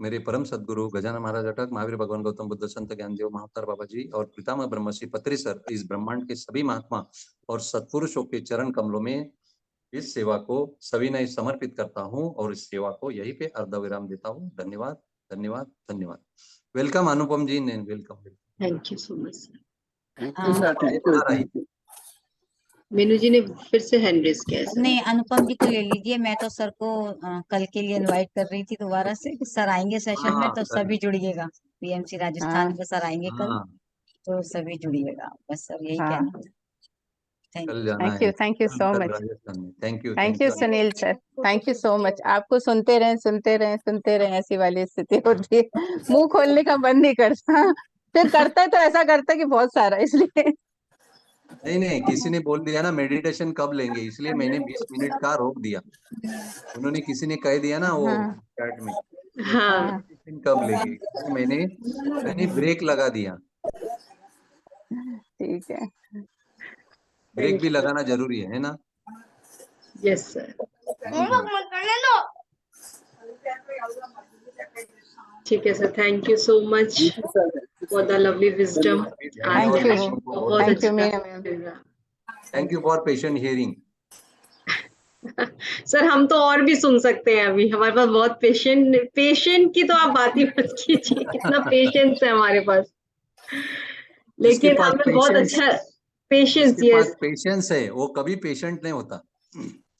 Speaker 2: मेरे परम सदगुरु गजानन महाराज अटक, महावीर भगवान गौतम बुद्ध, संत ज्ञानदेव महाअवतार बाबा जी और पितामह ब्रह्मश्री पत्री सर, इस ब्रह्मांड के सभी महात्मा और सत्पुरुषों के चरण कमलों में इस सेवा को सविनय समर्पित करता हूँ और इस सेवा को यहीं पे अर्धविराम देता हूँ। धन्यवाद, धन्यवाद, धन्यवाद। वेलकम अनुपम जी ने, welcome.
Speaker 1: Thank you so much sir.
Speaker 6: Thank you sir, thank you.
Speaker 1: Meenu ji ने फिर से हैंड रेज किया है सर।
Speaker 3: नहीं, अनुपम जी को ले लीजिए, मैं तो सर को कल के लिए इनवाइट कर रही थी दोबारा से कि सर आएंगे सेशन में
Speaker 2: हाँ
Speaker 3: तो सभी जुड़िएगा। पीएमसी राजस्थान को सर आएंगे कल,
Speaker 2: हाँ,
Speaker 3: तो सभी जुड़िएगा, बस सर यही
Speaker 7: हाँ,
Speaker 3: कहना था। थैंक
Speaker 2: कल
Speaker 3: यू।
Speaker 2: जाना है,
Speaker 7: थैंक यू सो
Speaker 2: कल
Speaker 7: मच।
Speaker 2: राजस्थान में। Thank you,
Speaker 7: thank
Speaker 2: thank
Speaker 7: you
Speaker 2: you.
Speaker 7: Sunil sir, thank you so much. आपको सुनते रहें सुनते रहें सुनते रहें, ऐसी वाली स्थिति होती है, मुंह खोलने का मन नहीं करता, फिर करता है तो ऐसा करता है कि बहुत सारा, इसलिए।
Speaker 2: नहीं नहीं, किसी ने बोल दिया ना मेडिटेशन कब लेंगे, इसलिए मैंने 20 मिनट का रोक दिया। उन्होंने, किसी ने कह दिया ना वो
Speaker 7: हाँ
Speaker 2: चैट में,
Speaker 1: हाँ
Speaker 7: हाँ,
Speaker 2: मेडिटेशन कब लेंगे, तो मैंने ब्रेक लगा दिया।
Speaker 7: ठीक है।
Speaker 2: ब्रेक
Speaker 1: थैंक
Speaker 2: भी
Speaker 1: यू।
Speaker 2: लगाना जरूरी है ना।
Speaker 1: Yes sir.
Speaker 2: हम्म,
Speaker 1: ठीक है sir, thank you so much for the lovely wisdom. आज
Speaker 7: थैंक यू,
Speaker 1: सेशन बहुत
Speaker 7: थैंक यू
Speaker 1: अच्छा
Speaker 7: मीना मैम,
Speaker 1: लगा।
Speaker 2: Thank you for patient hearing.
Speaker 1: Sir हम तो और भी सुन सकते हैं, अभी हमारे पास बहुत पेशेंट की तो आप बात ही मत कीजिए, कितना पेशेंस है हमारे पास।
Speaker 2: जिसके
Speaker 1: लेकिन
Speaker 2: पास
Speaker 1: हमें बहुत
Speaker 2: पेशेंस
Speaker 1: अच्छा पेशेंस।
Speaker 2: जिसके पास
Speaker 1: यस
Speaker 2: पेशेंस है वो कभी पेशेंट नहीं होता।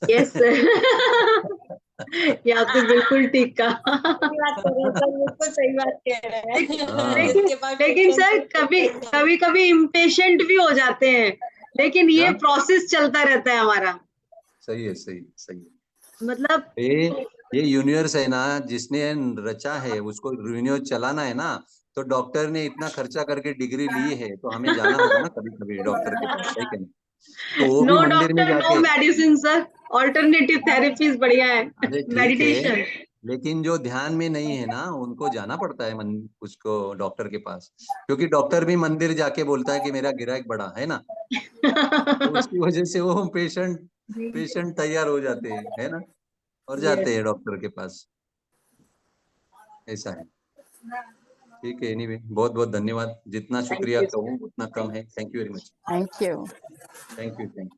Speaker 1: Yes sir. ये आपने बिल्कुल ठीक कहा।
Speaker 5: सही बात कर रहे हैं सर, बिल्कुल सही बात कह रहे हैं।
Speaker 2: हाँ,
Speaker 1: लेकिन सर कभी कभी इम्पेशेंट भी हो जाते हैं, लेकिन ये
Speaker 2: क्या
Speaker 1: प्रोसेस चलता रहता है हमारा।
Speaker 2: सही है, सही सही है।
Speaker 1: मतलब
Speaker 2: ये यूनिवर्स है ना, जिसने रचा है उसको यूनिवर्स चलाना है ना, तो डॉक्टर ने इतना खर्चा करके डिग्री ली है, तो हमें जाना होगा ना कभी कभी डॉक्टर के पास, है कि नहीं? तो वो भी
Speaker 1: नो
Speaker 2: मंदिर में
Speaker 1: डॉक्टर नो
Speaker 2: जाके,
Speaker 1: मेडिसिन सर, ऑल्टरनेटिव थेरेपीज बढ़िया है,
Speaker 2: अरे ठीक है,
Speaker 1: मेडिटेशन।
Speaker 2: लेकिन जो ध्यान में नहीं है ना, उनको जाना पड़ता है उसको डॉक्टर के पास, क्योंकि डॉक्टर भी मंदिर जाके बोलता है कि मेरा ग्राहक बड़ा है ना, तो उसकी वजह से वो पेशेंट तैयार हो जाते हैं, है ना, और जाते हैं डॉक्टर के पास, ऐसा है। ठीक है, एनीवे बहुत बहुत धन्यवाद, जितना
Speaker 1: थैंक
Speaker 2: शुक्रिया
Speaker 1: यू।
Speaker 2: कहूँ उतना कम है। Thank you very much.
Speaker 7: Thank you.
Speaker 2: Thank you.